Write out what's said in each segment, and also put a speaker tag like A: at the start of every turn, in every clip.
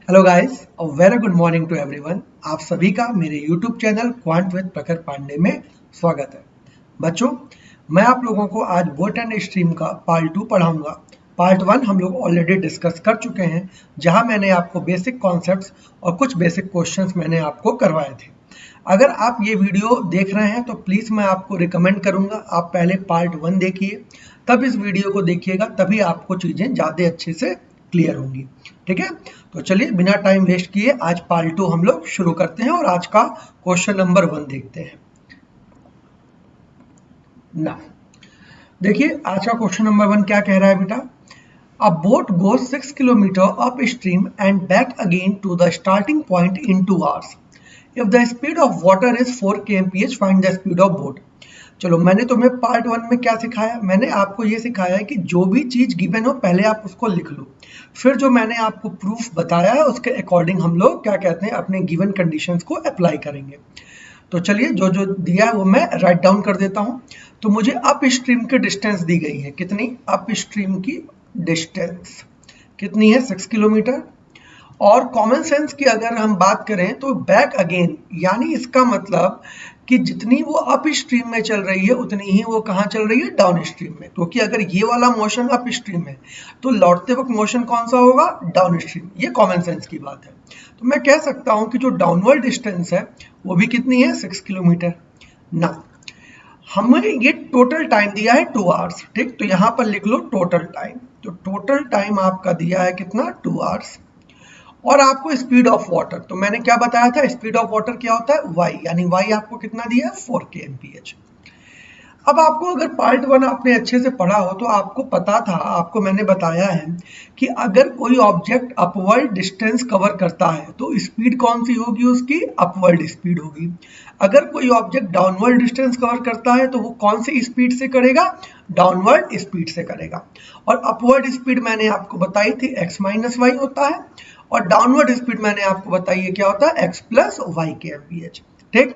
A: Hello guys और very good morning to everyone. आप सभी का मेरे यूट्यूब चैनल क्वांट विद प्रखर पांडे में स्वागत है। बच्चों, मैं आप लोगों को आज बोट एंड स्ट्रीम का पार्ट 2 पढ़ाऊंगा। पार्ट 1 हम लोग ऑलरेडी डिस्कस कर चुके हैं, जहां मैंने आपको बेसिक कॉन्सेप्ट्स और कुछ बेसिक क्वेश्चंस मैंने आपको करवाए थे। अगर आप ये वीडियो देख रहे हैं तो प्लीज़ मैं आपको रिकमेंड करूंगा आप पहले पार्ट 1 देखिए, तब इस वीडियो को देखिएगा, तभी आपको चीज़ें ज़्यादा अच्छे से क्लियर होंगी। ठीक है, तो चलिए बिना टाइम वेस्ट किए आज पार्ट 2 हम लोग शुरू करते हैं और आज का क्वेश्चन नंबर 1 देखते हैं ना। देखिए आज का क्वेश्चन नंबर 1 क्या कह रहा है बेटा। A boat goes 6 kilometre up stream and back again to the starting point in 2 hours. If the speed of water is 4 kmph, find the speed of boat. चलो, मैंने तुम्हें पार्ट 1 में क्या सिखाया, मैंने आपको ये सिखाया है कि जो भी चीज गिवन हो पहले आप उसको लिख लो, फिर जो मैंने आपको प्रूफ बताया है उसके अकॉर्डिंग हम लोग क्या कहते हैं अपने गिवन कंडीशंस को अप्लाई करेंगे। तो चलिए जो जो दिया है वो मैं राइट डाउन कर देता हूँ। तो मुझे अप स्ट्रीम की डिस्टेंस दी गई है, कितनी अप स्ट्रीम की डिस्टेंस कितनी है, 6 किलोमीटर। और कॉमन सेंस की अगर हम बात करें तो बैक अगेन, यानी इसका मतलब कि जितनी वो अप स्ट्रीम में चल रही है उतनी ही वो कहाँ चल रही है, डाउन स्ट्रीम में। क्योंकि अगर ये वाला मोशन अप स्ट्रीम है तो लौटते वक्त मोशन कौन सा होगा, डाउन स्ट्रीम। ये कॉमन सेंस की बात है। तो मैं कह सकता हूं कि जो डाउनवर्ड डिस्टेंस है वो भी कितनी है, 6 किलोमीटर ना। हमें ये टोटल टाइम दिया है 2 आवर्स। ठीक, तो यहां पर लिख लो टोटल टाइम। तो टोटल टाइम आपका दिया है कितना, 2 आवर्स। और आपको स्पीड ऑफ वाटर, तो मैंने क्या बताया था, स्पीड ऑफ वाटर क्या होता है, y, यानी y आपको कितना दिया है, 4 kmph। अब आपको अगर पार्ट 1 आपने अच्छे से पढ़ा हो तो आपको पता था, आपको मैंने बताया है कि अगर कोई ऑब्जेक्ट अपवर्ड डिस्टेंस कवर करता है तो स्पीड कौन सी होगी, उसकी अपवर्ड स्पीड होगी। अगर कोई ऑब्जेक्ट डाउनवर्ड डिस्टेंस कवर करता है तो वो कौन सी स्पीड से करेगा, डाउनवर्ड स्पीड से करेगा। और अपवर्ड स्पीड मैंने आपको बताई थी x माइनस वाई होता है, और डाउनवर्ड स्पीड मैंने आपको बताई है क्या होता है, x प्लस वाई के एमपीएच। ठीक,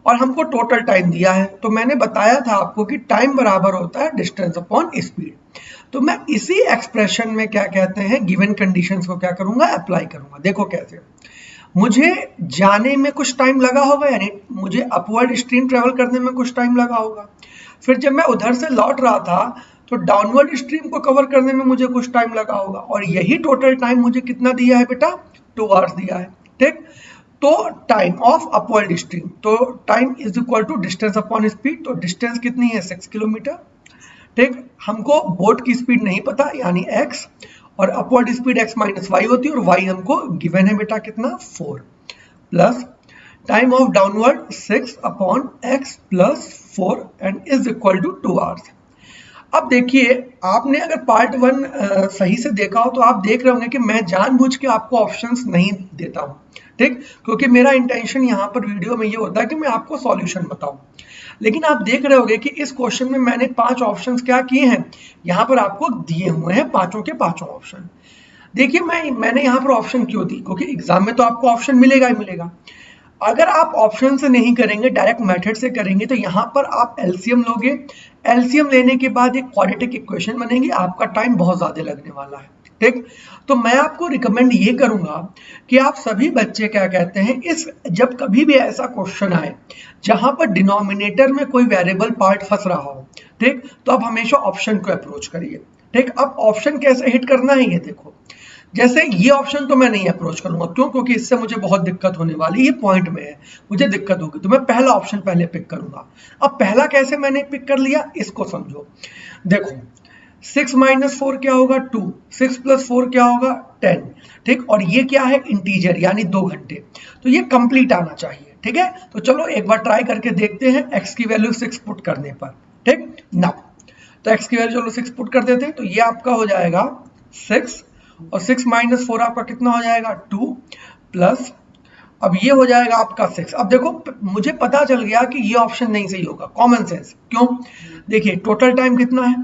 A: और हमको टोटल टाइम दिया है तो मैंने बताया था आपको कि टाइम बराबर होता है डिस्टेंस अपॉन स्पीड। तो मैं इसी एक्सप्रेशन में क्या कहते हैं, गिवन कंडीशंस को क्या करूंगा, अप्लाई करूंगा। देखो कैसे, मुझे जाने में कुछ टाइम लगा होगा, यानी मुझे अपवर्ड स्ट्रीम ट्रेवल करने में कुछ टाइम लगा होगा। फिर जब मैं उधर से लौट रहा था तो डाउनवर्ड स्ट्रीम को कवर करने में मुझे कुछ टाइम लगा होगा, और यही टोटल टाइम मुझे कितना दिया है बेटा, 2 आवर्स दिया है। ठीक, तो टाइम ऑफ अपवर्ड स्ट्रीम, तो time is equal to distance upon speed. तो डिस्टेंस कितनी है, 6 किलोमीटर। ठीक, हमको बोट की स्पीड नहीं पता यानी x, और upward speed x minus y होती है, और y हमको गिवन है बेटा कितना, 4, plus time of downward 6 upon x plus 4 and is equal to 2 hours. अब देखिए, आपने अगर पार्ट 1 सही से देखा हो तो आप देख रहे होंगे कि मैं जानबूझ के आपको ऑप्शंस नहीं देता हूं। ठीक, क्योंकि मेरा इंटेंशन यहाँ पर वीडियो में ये होता है कि मैं आपको सॉल्यूशन बताऊं। लेकिन आप देख रहे होंगे कि इस क्वेश्चन में मैंने 5 ऑप्शंस क्या किए हैं, यहाँ पर आपको दिए हुए हैं पांचों के पांचों ऑप्शन। देखिए मैंने यहाँ पर ऑप्शन क्यों दी, क्योंकि एग्जाम में तो आपको ऑप्शन मिलेगा ही मिलेगा। अगर आप ऑप्शन से नहीं करेंगे, डायरेक्ट मेथड से करेंगे, तो यहाँ पर आप एलसीएम लोगे। एलसीएम लेने के बाद एक क्वाड्रेटिक इक्वेशन बनेगी, आपका टाइम बहुत ज्यादा लगने वाला है। ठीक, तो मैं आपको रिकमेंड ये करूंगा कि आप सभी बच्चे क्या कहते हैं, इस जब कभी भी ऐसा क्वेश्चन आए जहां पर डिनोमिनेटर में कोई वेरिएबल पार्ट फंस रहा हो, ठीक, तो आप हमेशा ऑप्शन को अप्रोच करिए। ठीक, अब ऑप्शन कैसे हिट करना है ये देखो। जैसे ये ऑप्शन तो मैं नहीं अप्रोच करूंगा, क्यों, क्योंकि इससे मुझे बहुत दिक्कत होने वाली, ये पॉइंट में है, मुझे दिक्कत होगी, तो मैं पहला ऑप्शन पहले पिक करूंगा। अब पहला कैसे मैंने पिक कर लिया, इसको समझो। देखो 6 माइनस 4 क्या होगा, 2, 6 प्लस 4 क्या होगा, 10। ठीक, और ये क्या है, इंटीजर यानी 2 घंटे, तो ये कंप्लीट आना चाहिए। ठीक है, तो चलो एक बार ट्राई करके देखते हैं x की वैल्यू 6 पुट करने पर। ठीक ना, तो x की वैल्यू चलो 6 पुट कर देते हैं, तो ये आपका हो जाएगा 6, और 6 माइनस 4 आपका कितना हो जाएगा, 2, प्लस अब ये हो जाएगा आपका 6। अब देखो मुझे पता चल गया कि ये ऑप्शन नहीं सही होगा, कॉमन सेंस। क्यों, देखिए टोटल टाइम कितना है,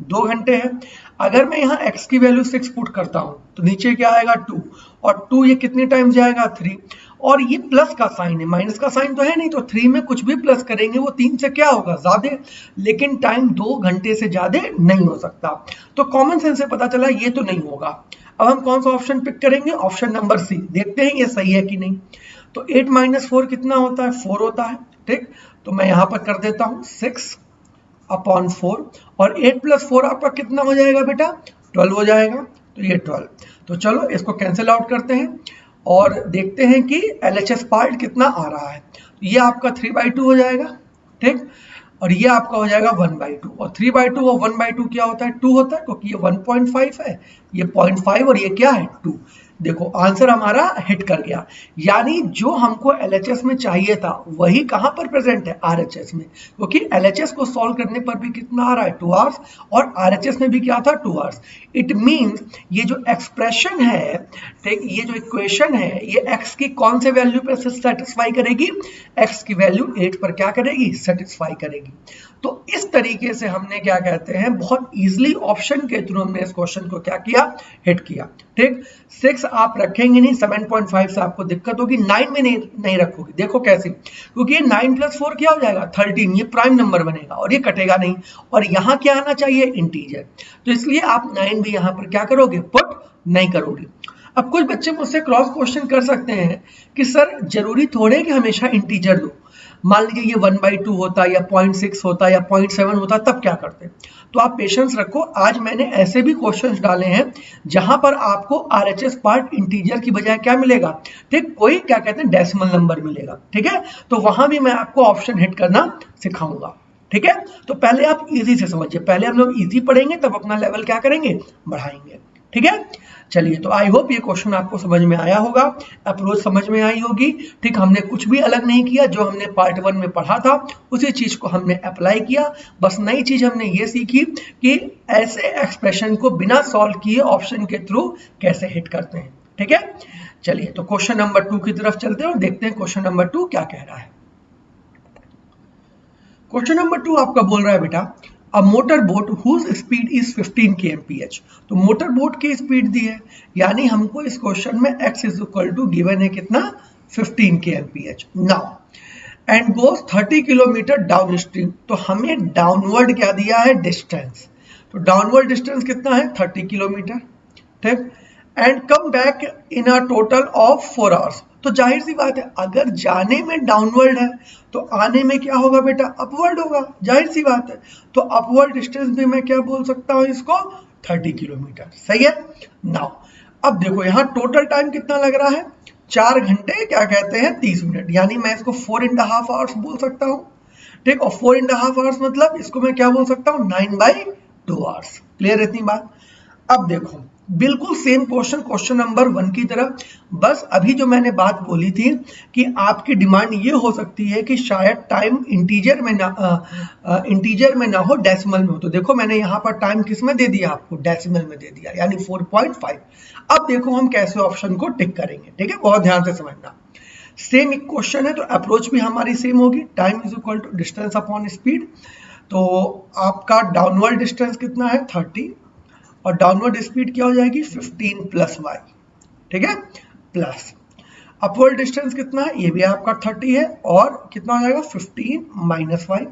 A: 2 घंटे है। अगर मैं यहाँ x की वैल्यू 6 पुट करता हूँ तो नीचे क्या आएगा, 2, और 2 ये कितने टाइम जाएगा, 3, और ये प्लस का साइन है, माइनस का साइन तो है नहीं, तो 3 में कुछ भी प्लस करेंगे वो 3 से क्या होगा, ज्यादा, लेकिन टाइम 2 घंटे से ज्यादा नहीं हो सकता। तो कॉमन सेंस से पता चला ये तो नहीं होगा। अब हम कौन सा ऑप्शन पिक करेंगे, ऑप्शन नंबर सी, देखते हैं ये सही है कि नहीं। तो 8 - 4 कितना होता है, 4 होता है, ठीक। तो मैं यहाँ पर कर देता हूँ 6/4, और 8 + 4 आपका कितना हो जाएगा बेटा, 12 हो जाएगा। तो ये 12, तो चलो इसको कैंसिल आउट करते हैं और देखते हैं कि LHS पार्ट कितना आ रहा है। ये आपका 3/2 हो जाएगा, ठीक, और ये आपका हो जाएगा 1/2, और 3/2 और 1/2 क्या होता है, 2 होता है, क्योंकि ये 1.5 है, ये 0.5 और ये क्या है 2। देखो आंसर हमारा हिट कर गया, यानी जो हमको LHS में चाहिए था वही कहां पर प्रेजेंट है, RHS में, क्योंकि LHS को सॉल्व करने पर भी कितना आ रहा है, 2 आवर्स, और RHS में भी क्या था, 2 आवर्स। इट मींस ये जो एक्सप्रेशन है, ठीक, ये जो इक्वेशन है, ये x की कौन से वैल्यू पर सेटिस्फाई करेगी, x की वैल्यू 8 पर क्या करेगी, सेटिस्फाई करेगी। तो इस तरीके से हमने क्या कहते हैं, बहुत इजीली ऑप्शन के थ्रू हमने इस क्वेश्चन को क्या किया, हिट किया, ठीक। 6 आप रखेंगे नहीं, 7.5 से आपको दिक्कत होगी, 9 में नहीं रखोगे, देखो कैसे, क्योंकि ये 9 + 4 क्या हो जाएगा, 13, ये प्राइम नंबर बनेगा और ये कटेगा नहीं, और यहाँ क्या आना चाहिए, इंटीजर, तो इसलिए आप 9 भी यहाँ पर क्या करोगे, पुट नहीं करोगे। अब कुछ बच्चे मुझसे क्रॉस क्वेश्चन कर सकते हैं कि सर जरूरी थोड़े कि हमेशा इंटीजर दो, मान लीजिए ये 1/2 होता या 0.6 होता या 0.7 होता, तब क्या करते। तो आप पेशेंस रखो, आज मैंने ऐसे भी क्वेश्चंस डाले हैं जहां पर आपको RHS पार्ट इंटीजर की बजाय क्या मिलेगा, ठीक, कोई क्या कहते हैं डेसिमल नंबर मिलेगा, ठीक है। तो वहां भी मैं आपको ऑप्शन हिट करना सिखाऊंगा, ठीक है। तो पहले आप इजी से समझिए, पहले हम लोग इजी पढ़ेंगे तब अपना लेवल क्या करेंगे, बढ़ाएंगे, ठीक है। चलिए, तो आई होप ये क्वेश्चन आपको समझ में आया होगा, अप्रोच समझ में आई होगी, ठीक। हमने कुछ भी अलग नहीं किया, जो हमने पार्ट 1 में पढ़ा था उसी चीज को हमने अप्लाई किया, बस नई चीज हमने ये सीखी कि ऐसे एक्सप्रेशन को बिना सॉल्व किए ऑप्शन के थ्रू कैसे हिट करते हैं, ठीक है। चलिए, तो क्वेश्चन नंबर 2 की तरफ चलते हैं और देखते हैं क्वेश्चन नंबर 2 क्या कह रहा है। क्वेश्चन नंबर 2 आपका बोल रहा है बेटा, a motor boat whose speed is 15 kmph। तो मोटर बोट की स्पीड दी है, यानी हमको इस क्वेश्चन में x = गिवन है कितना, 15 kmph। Now and goes 30 kilometre down stream, तो हमें डाउनवर्ड क्या दिया है, डिस्टेंस, तो डाउनवर्ड डिस्टेंस कितना है, 30 किलोमीटर, ठीक। And come back in a total of 4 hours, तो जाहिर सी बात है अगर जाने में डाउनवर्ड है तो आने में क्या होगा बेटा, अपवर्ड होगा, जाहिर सी बात है। तो अपवर्ड डिस्टेंस भी मैं क्या बोल सकता हूं इसको, 30 किलोमीटर, सही है। नाउ अब देखो यहाँ टोटल टाइम कितना लग रहा है, 4 घंटे क्या कहते हैं 30 मिनट, यानी मैं इसको 4.5 आवर्स बोल सकता हूँ, ठीक। और 4.5 आवर्स मतलब इसको मैं क्या बोल सकता हूँ, 9/2 आवर्स। क्लियर इतनी बात। अब देखो बिल्कुल सेम क्वेश्चन, क्वेश्चन नंबर 1 की तरह, बस अभी जो मैंने बात बोली थी कि आपकी डिमांड ये हो सकती है कि शायद टाइम इंटीजर में ना हो, डेसिमल में हो। तो देखो मैंने यहाँ पर टाइम किस में दे दिया, आपको डेसिमल में दे दिया, यानी 4.5। अब देखो हम कैसे ऑप्शन को टिक करेंगे, ठीक है, बहुत ध्यान से समझना। सेम एक क्वेश्चन है तो अप्रोच भी हमारी सेम होगी, टाइम = डिस्टेंस अपॉन स्पीड। तो आपका डाउनवर्ड डिस्टेंस कितना है, 30, और डाउनवर्ड स्पीड क्या हो जाएगी, 15 + y, ठीक है, प्लस अपवर्ड डिस्टेंस कितना है, ये भी आपका 30 है, और कितना हो जाएगा 15 - y,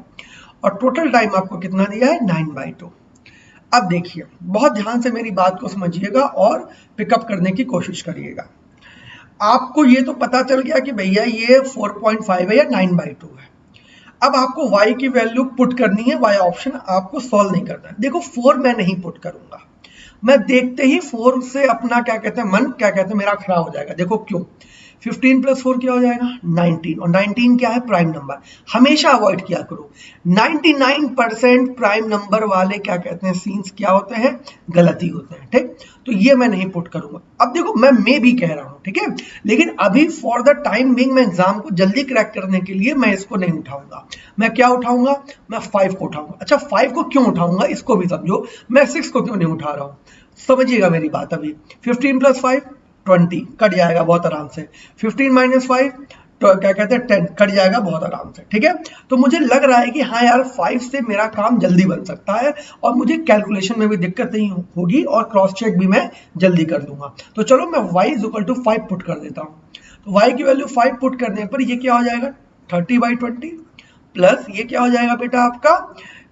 A: और टोटल टाइम आपको कितना दिया है, 9/2। अब देखिए बहुत ध्यान से मेरी बात को समझिएगा और पिकअप करने की कोशिश करिएगा। आपको ये तो पता चल गया कि भैया ये 4.5 है या 9/2 है। अब आपको y की वैल्यू पुट करनी है, y ऑप्शन आपको सॉल्व नहीं करना है। देखो 4 मैं नहीं पुट करूंगा, मैं देखते ही 4 से अपना क्या कहते हैं, मन क्या कहते हैं मेरा खराब हो जाएगा। देखो क्यों, 15 + 4 क्या हो जाएगा, 19, और 19 क्या है, प्राइम नंबर, हमेशा अवॉइड किया करो। 99% प्राइम नंबर वाले क्या कहते हैं सीन्स क्या होते हैं, गलती होते हैं, ठीक। तो ये मैं नहीं पुट करूंगा। अब देखो मैं मे भी कह रहा हूं, ठीक है, लेकिन अभी फॉर द टाइम बिंग मैं एग्जाम को जल्दी क्रैक करने के लिए मैं इसको नहीं उठाऊंगा। मैं क्या उठाऊंगा, मैं 5 को उठाऊंगा। अच्छा 5 को क्यों उठाऊंगा इसको भी समझो, मैं 6 को क्यों नहीं उठा रहा हूं, समझिएगा मेरी बात। अभी 15 + 5 20 कट जाएगा बहुत आराम से, 15 - 5 तो क्या कहते हैं 10 कट जाएगा बहुत आराम से, ठीक है। तो मुझे लग रहा है कि हाँ यार 5 से मेरा काम जल्दी बन सकता है और मुझे कैलकुलेशन में भी दिक्कत नहीं होगी और क्रॉस चेक भी मैं जल्दी कर दूंगा। तो चलो मैं y = 5 पुट कर देता हूँ। तो y की वैल्यू 5 पुट करने पर ये क्या हो जाएगा 30/20 प्लस ये क्या हो जाएगा बेटा आपका,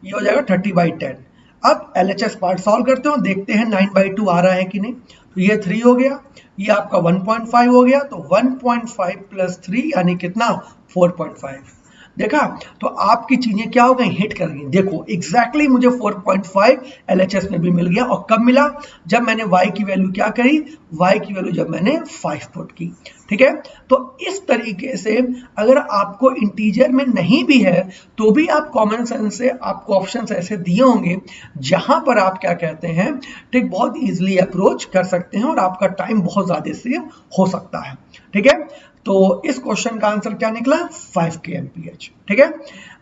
A: ये हो जाएगा 30/10। अब LHS पार्ट सॉल्व करते हो, देखते हैं 9/2 आ रहा है कि नहीं। तो ये 3 हो गया, ये आपका 1.5 हो गया, तो 1.5 प्लस 3 यानी कितना 4.5। देखा, तो आपकी चीजें क्या हो गई, हिट कर गई। देखो एग्जैक्टली मुझे 4.5 LHS में भी मिल गया, और कब मिला, जब मैंने y की वैल्यू क्या करी, y की वैल्यू जब मैंने 5 पुट की। ठीक है, तो इस तरीके से अगर आपको इंटीजर में नहीं भी है तो भी आप कॉमन सेंस से आपको ऑप्शंस ऐसे दिए होंगे जहां पर आप क्या कहते हैं, ठीक, बहुत इजीली अप्रोच कर सकते हैं और आपका टाइम बहुत ज्यादा सेव हो सकता है। ठीक है, तो इस क्वेश्चन का आंसर क्या निकला, 5 kmph। ठीक है,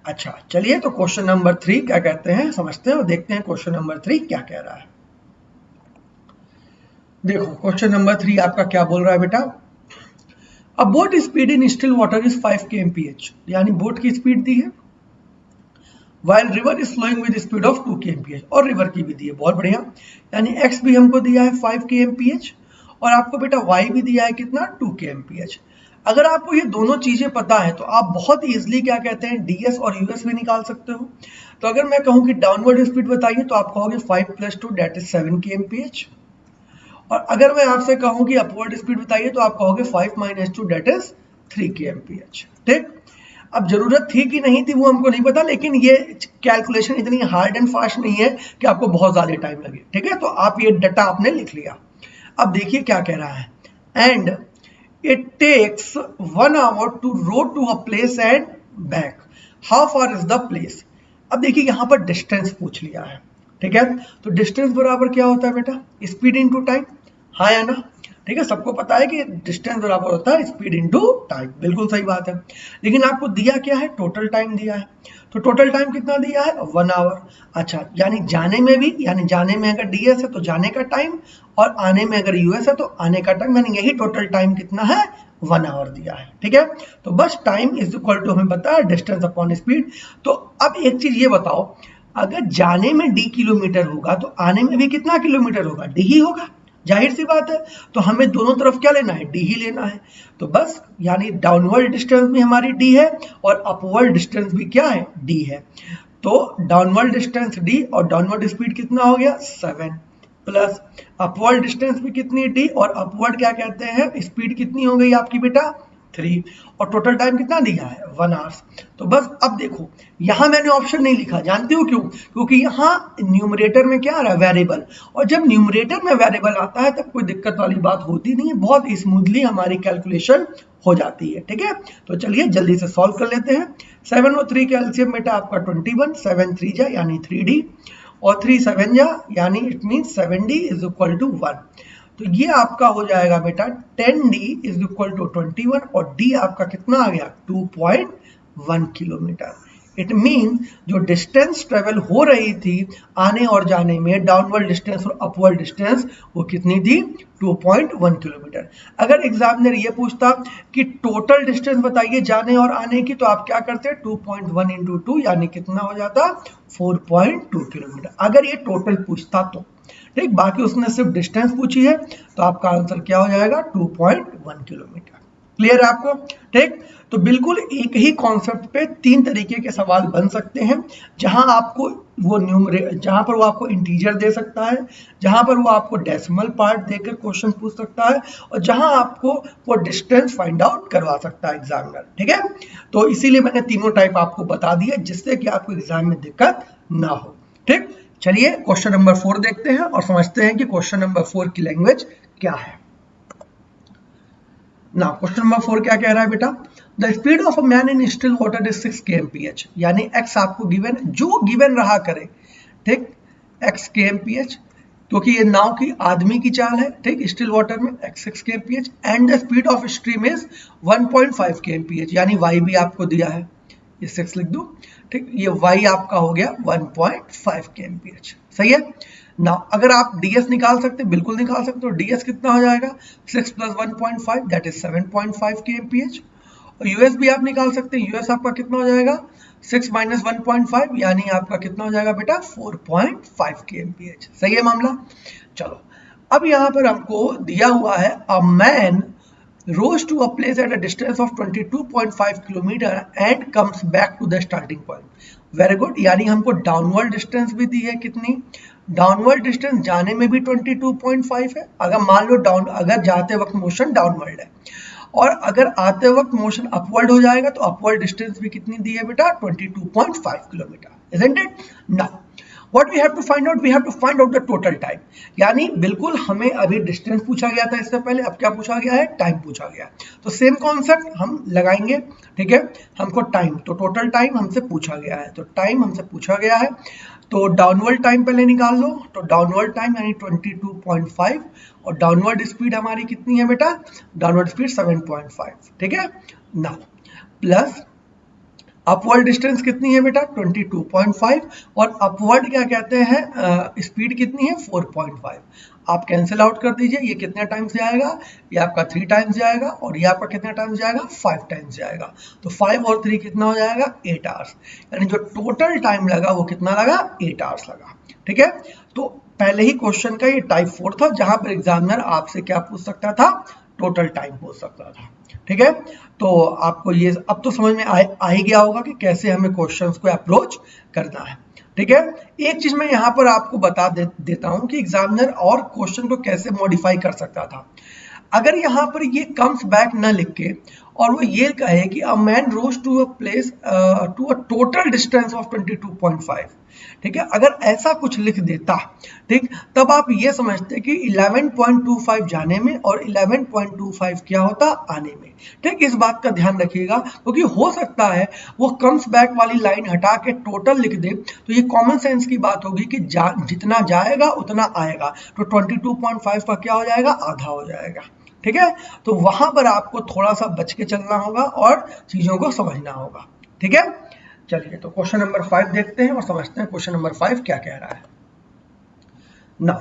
A: अच्छा चलिए, तो क्वेश्चन नंबर 3 क्या कहते हैं समझते हैं और देखते हैं क्वेश्चन नंबर 3 क्या कह रहा है। देखो क्वेश्चन नंबर 3 आपका क्या बोल रहा है बेटा, अब boat speed in still water is 5 kmph, यानी बोट की स्पीड दी है, while river is flowing with speed of 2 kmph, और रिवर की भी दी है, बहुत बढ़िया, यानी x भी हमको दिया है 5 kmph और आपको बेटा y भी दिया है कितना 2 kmph। अगर आपको ये दोनों चीजें पता है तो आप बहुत इजीली क्या कहते हैं ds और us भी निकाल सकते हो। तो अगर मैं कहूं कि डाउनवर्ड स्पीड बताइए तो आप कहोगे 5 + 2 दैट इज 7 kmph, और अगर मैं आपसे कहूं कि अपवर्ड स्पीड बताइए तो आप कहोगे 5 - 2 दैट इज 3 kmph। ठीक, अब जरूरत थी कि नहीं थी वो हमको नहीं पता, लेकिन ये कैलकुलेशन इतनी हार्ड एंड फास्ट नहीं है कि आपको बहुत ज्यादा टाइम लगे। ठीक है, तो आप ये डाटा आपने लिख लिया। अब देखिए क्या कह रहा है, and it takes 1 hour to row to a place and back, how far is the place. अब देखिए यहाँ पर डिस्टेंस पूछ लिया है। ठीक है, तो डिस्टेंस बराबर क्या होता है बेटा, स्पीड इनटू टाइम, हाँ या ना। ठीक है, सबको पता है कि डिस्टेंस बराबर होता है स्पीड इनटू टाइम, बिल्कुल सही बात है। लेकिन आपको दिया क्या है, टोटल टाइम दिया है, तो टोटल टाइम कितना दिया है 1 hour। अच्छा, यानी जाने में भी, यानी जाने में अगर ds है तो जाने का टाइम, और आने में अगर us है तो आने का टाइम, यानी यही टोटल टाइम कितना है 1 hour दिया है। ठीक है, तो बस टाइम इज इक्वल टू हमें पता है डिस्टेंस अपॉन स्पीड। तो अब एक चीज ये बताओ, अगर जाने में d किलोमीटर होगा तो आने में भी कितना किलोमीटर होगा, d ही होगा, जाहिर सी बात है। तो हमें दोनों तरफ क्या लेना है, d ही लेना है। तो बस यानी डाउनवर्ड डिस्टेंस भी हमारी d है और अपवर्ड डिस्टेंस भी क्या है, d है। तो डाउनवर्ड डिस्टेंस d और डाउनवर्ड स्पीड कितना हो गया 7, प्लस अपवर्ड डिस्टेंस भी कितनी d और अपवर्ड क्या कहते हैं स्पीड कितनी हो गई आपकी बेटा 3, और टोटल टाइम कितना दिया है 1 hour। तो बस अब देखो यहां मैंने ऑप्शन नहीं लिखा, जानते हो क्यों, क्योंकि यहां न्यूमरेटर में क्या आ रहा है वेरिएबल, और जब न्यूमरेटर में वेरिएबल आता है तब कोई दिक्कत वाली बात होती नहीं है, बहुत स्मूथली हमारी कैलकुलेशन हो जाती है। ठीक है, तो चलिए जल्दी से सॉल्व कर लेते हैं। 7 और 3 का एलसीएम बेटा आपका 21, 7 3 जा यानी 3d, और 3 7 जा यानी it means 7d is equal to 1। तो ये आपका हो जाएगा बेटा 10d इज इक्वल टू 21, और d आपका कितना आ गया 2.1 किलोमीटर। इट मीन जो डिस्टेंस ट्रेवल हो रही थी आने और जाने में, डाउनवर्ड डिस्टेंस और अपवर्ड डिस्टेंस, वो कितनी थी 2.1 किलोमीटर। अगर एग्जामिनर ये पूछता कि टोटल डिस्टेंस बताइए जाने और आने की, तो आप क्या करते 2.1 × 2 यानी कितना हो जाता 4.2 किलोमीटर, अगर ये टोटल पूछता तो। ठीक, बाकी उसने सिर्फ डिस्टेंस पूछी है, तो आपका आंसर क्या हो जाएगा 2.1 किलोमीटर। क्लियर है आपको। ठीक, तो बिल्कुल एक ही कॉन्सेप्ट पे 3 तरीके के सवाल बन सकते हैं, जहां आपको वो जहां पर वो आपको इंटीजर दे सकता है, जहां पर वो आपको डेसिमल पार्ट देकर क्वेश्चन पूछ सकता है, और जहां आपको वो डिस्टेंस फाइंड आउट करवा सकता है एग्जामिनर। ठीक है, तो इसीलिए मैंने तीनों टाइप आपको बता दिए जिससे कि आपको एग्जाम में दिक्कत ना हो। ठीक, चलिए क्वेश्चन नंबर 4 देखते हैं और समझते हैं कि क्वेश्चन नंबर 4 की लैंग्वेज क्या है। ना क्वेश्चन नंबर 4 क्या कह रहा है बेटा, the speed of a man in still water is 6 kmph, यानी x आपको गिवन, जो गिवन रहा करे, ठीक, x kmph, क्योंकि ये नाव की आदमी की चाल है, ठीक, स्टिल वाटर में x 6 kmph, and the speed of stream is 1.5 kmph, यानी y भी आपको दिया है, ये 6 लिख दो। ठीक, ये y आपका हो गया 1.5 kmph, सही है ना। अगर आप ds निकाल सकते, बिल्कुल निकाल सकते हो, ds कितना हो जाएगा 6 + 1.5 दैट इज 7.5 kmph, और यूएस भी आप निकाल सकते हैं, यूएस आपका कितना हो जाएगा 6 - 1.5 यानी आपका कितना हो जाएगा बेटा 4.5 kmph, सही है मामला। चलो अब यहाँ पर हमको दिया हुआ है a man rose to a place at a distance of 22.5 kilometre and comes back to the starting point. Very good, यानी हमको डाउनवर्ड डिस्टेंस भी दी है कितनी, डाउनवर्ड डिस्टेंस जाने में भी 22.5 है, अगर मान लो अगर जाते वक्त मोशन डाउनवर्ड है और अगर आते वक्त मोशन अपवर्ड हो जाएगा तो अपवर्ड डिस्टेंस भी कितनी दी है बेटा, 22.5 kilometre, isn't it? Now what we have to find out, we have to find out the total time. यानी बिल्कुल हमें अभी डिस्टेंस पूछा गया था इससे पहले, अब क्या पूछा गया है, टाइम पूछा गया है, तो सेम कॉन्सेप्ट हम लगाएंगे, ठीक है। हमको टाइम, तो टोटल टाइम हमसे पूछा गया है, तो टाइम हमसे पूछा गया है, तो डाउनवर्ड टाइम पहले निकाल लो, तो डाउनवर्ड टाइम यानी 22.5 और डाउनवर्ड स्पीड हमारी कितनी है बेटा, डाउनवर्ड स्पीड 7.5, ठीक है ना, प्लस अपवर्ड डिस्टेंस कितनी है बेटा 22.5 और अपवर्ड क्या कहते हैं, स्पीड कितनी है 4.5, आप कैंसिल आउट कर दीजिए, ये कितने टाइम्स जाएगा, ये आपका 3 टाइम्स जाएगा और ये आपका कितने टाइम्स जाएगा, 5 टाइम्स जाएगा, तो 5 और 3 कितना हो जाएगा, 8 आवर्स, यानी जो टोटल टाइम लगा वो कितना लगा, 8 आवर्स लगा, ठीक है। तो पहले ही क्वेश्चन का ये टाइप 4 था जहां पर एग्जामिनर आपसे क्या पूछ सकता था, टोटल टाइम पूछ सकता था, ठीक है। तो आपको ये अब तो समझ में आ ही गया होगा कि कैसे हमें क्वेश्चंस को अप्रोच करना है, ठीक है। एक चीज मैं यहाँ पर आपको बता देता हूँ कि एग्जामिनर और क्वेश्चन को कैसे मॉडिफाई कर सकता था। अगर यहाँ पर ये कम्स बैक न लिख के और वो ये कहे कि a man rows to a place to a total distance of 22.5, ठीक है, अगर ऐसा कुछ लिख देता, ठीक, तब आप ये समझते कि 11.25 जाने में और 11.25 क्या होता आने में, ठीक। इस बात का ध्यान रखिएगा क्योंकि हो सकता है वो कम्स बैक वाली लाइन हटा के टोटल लिख दे, तो ये कॉमन सेंस की बात होगी कि जितना जाएगा उतना आएगा, तो 22.5 का क्या हो जाएगा, आधा हो जाएगा, ठीक है। तो वहां पर आपको थोड़ा सा बच के चलना होगा और चीजों को समझना होगा, ठीक है। चलिए तो क्वेश्चन नंबर 5 देखते हैं और समझते हैं क्वेश्चन नंबर 5 क्या कह रहा है। Now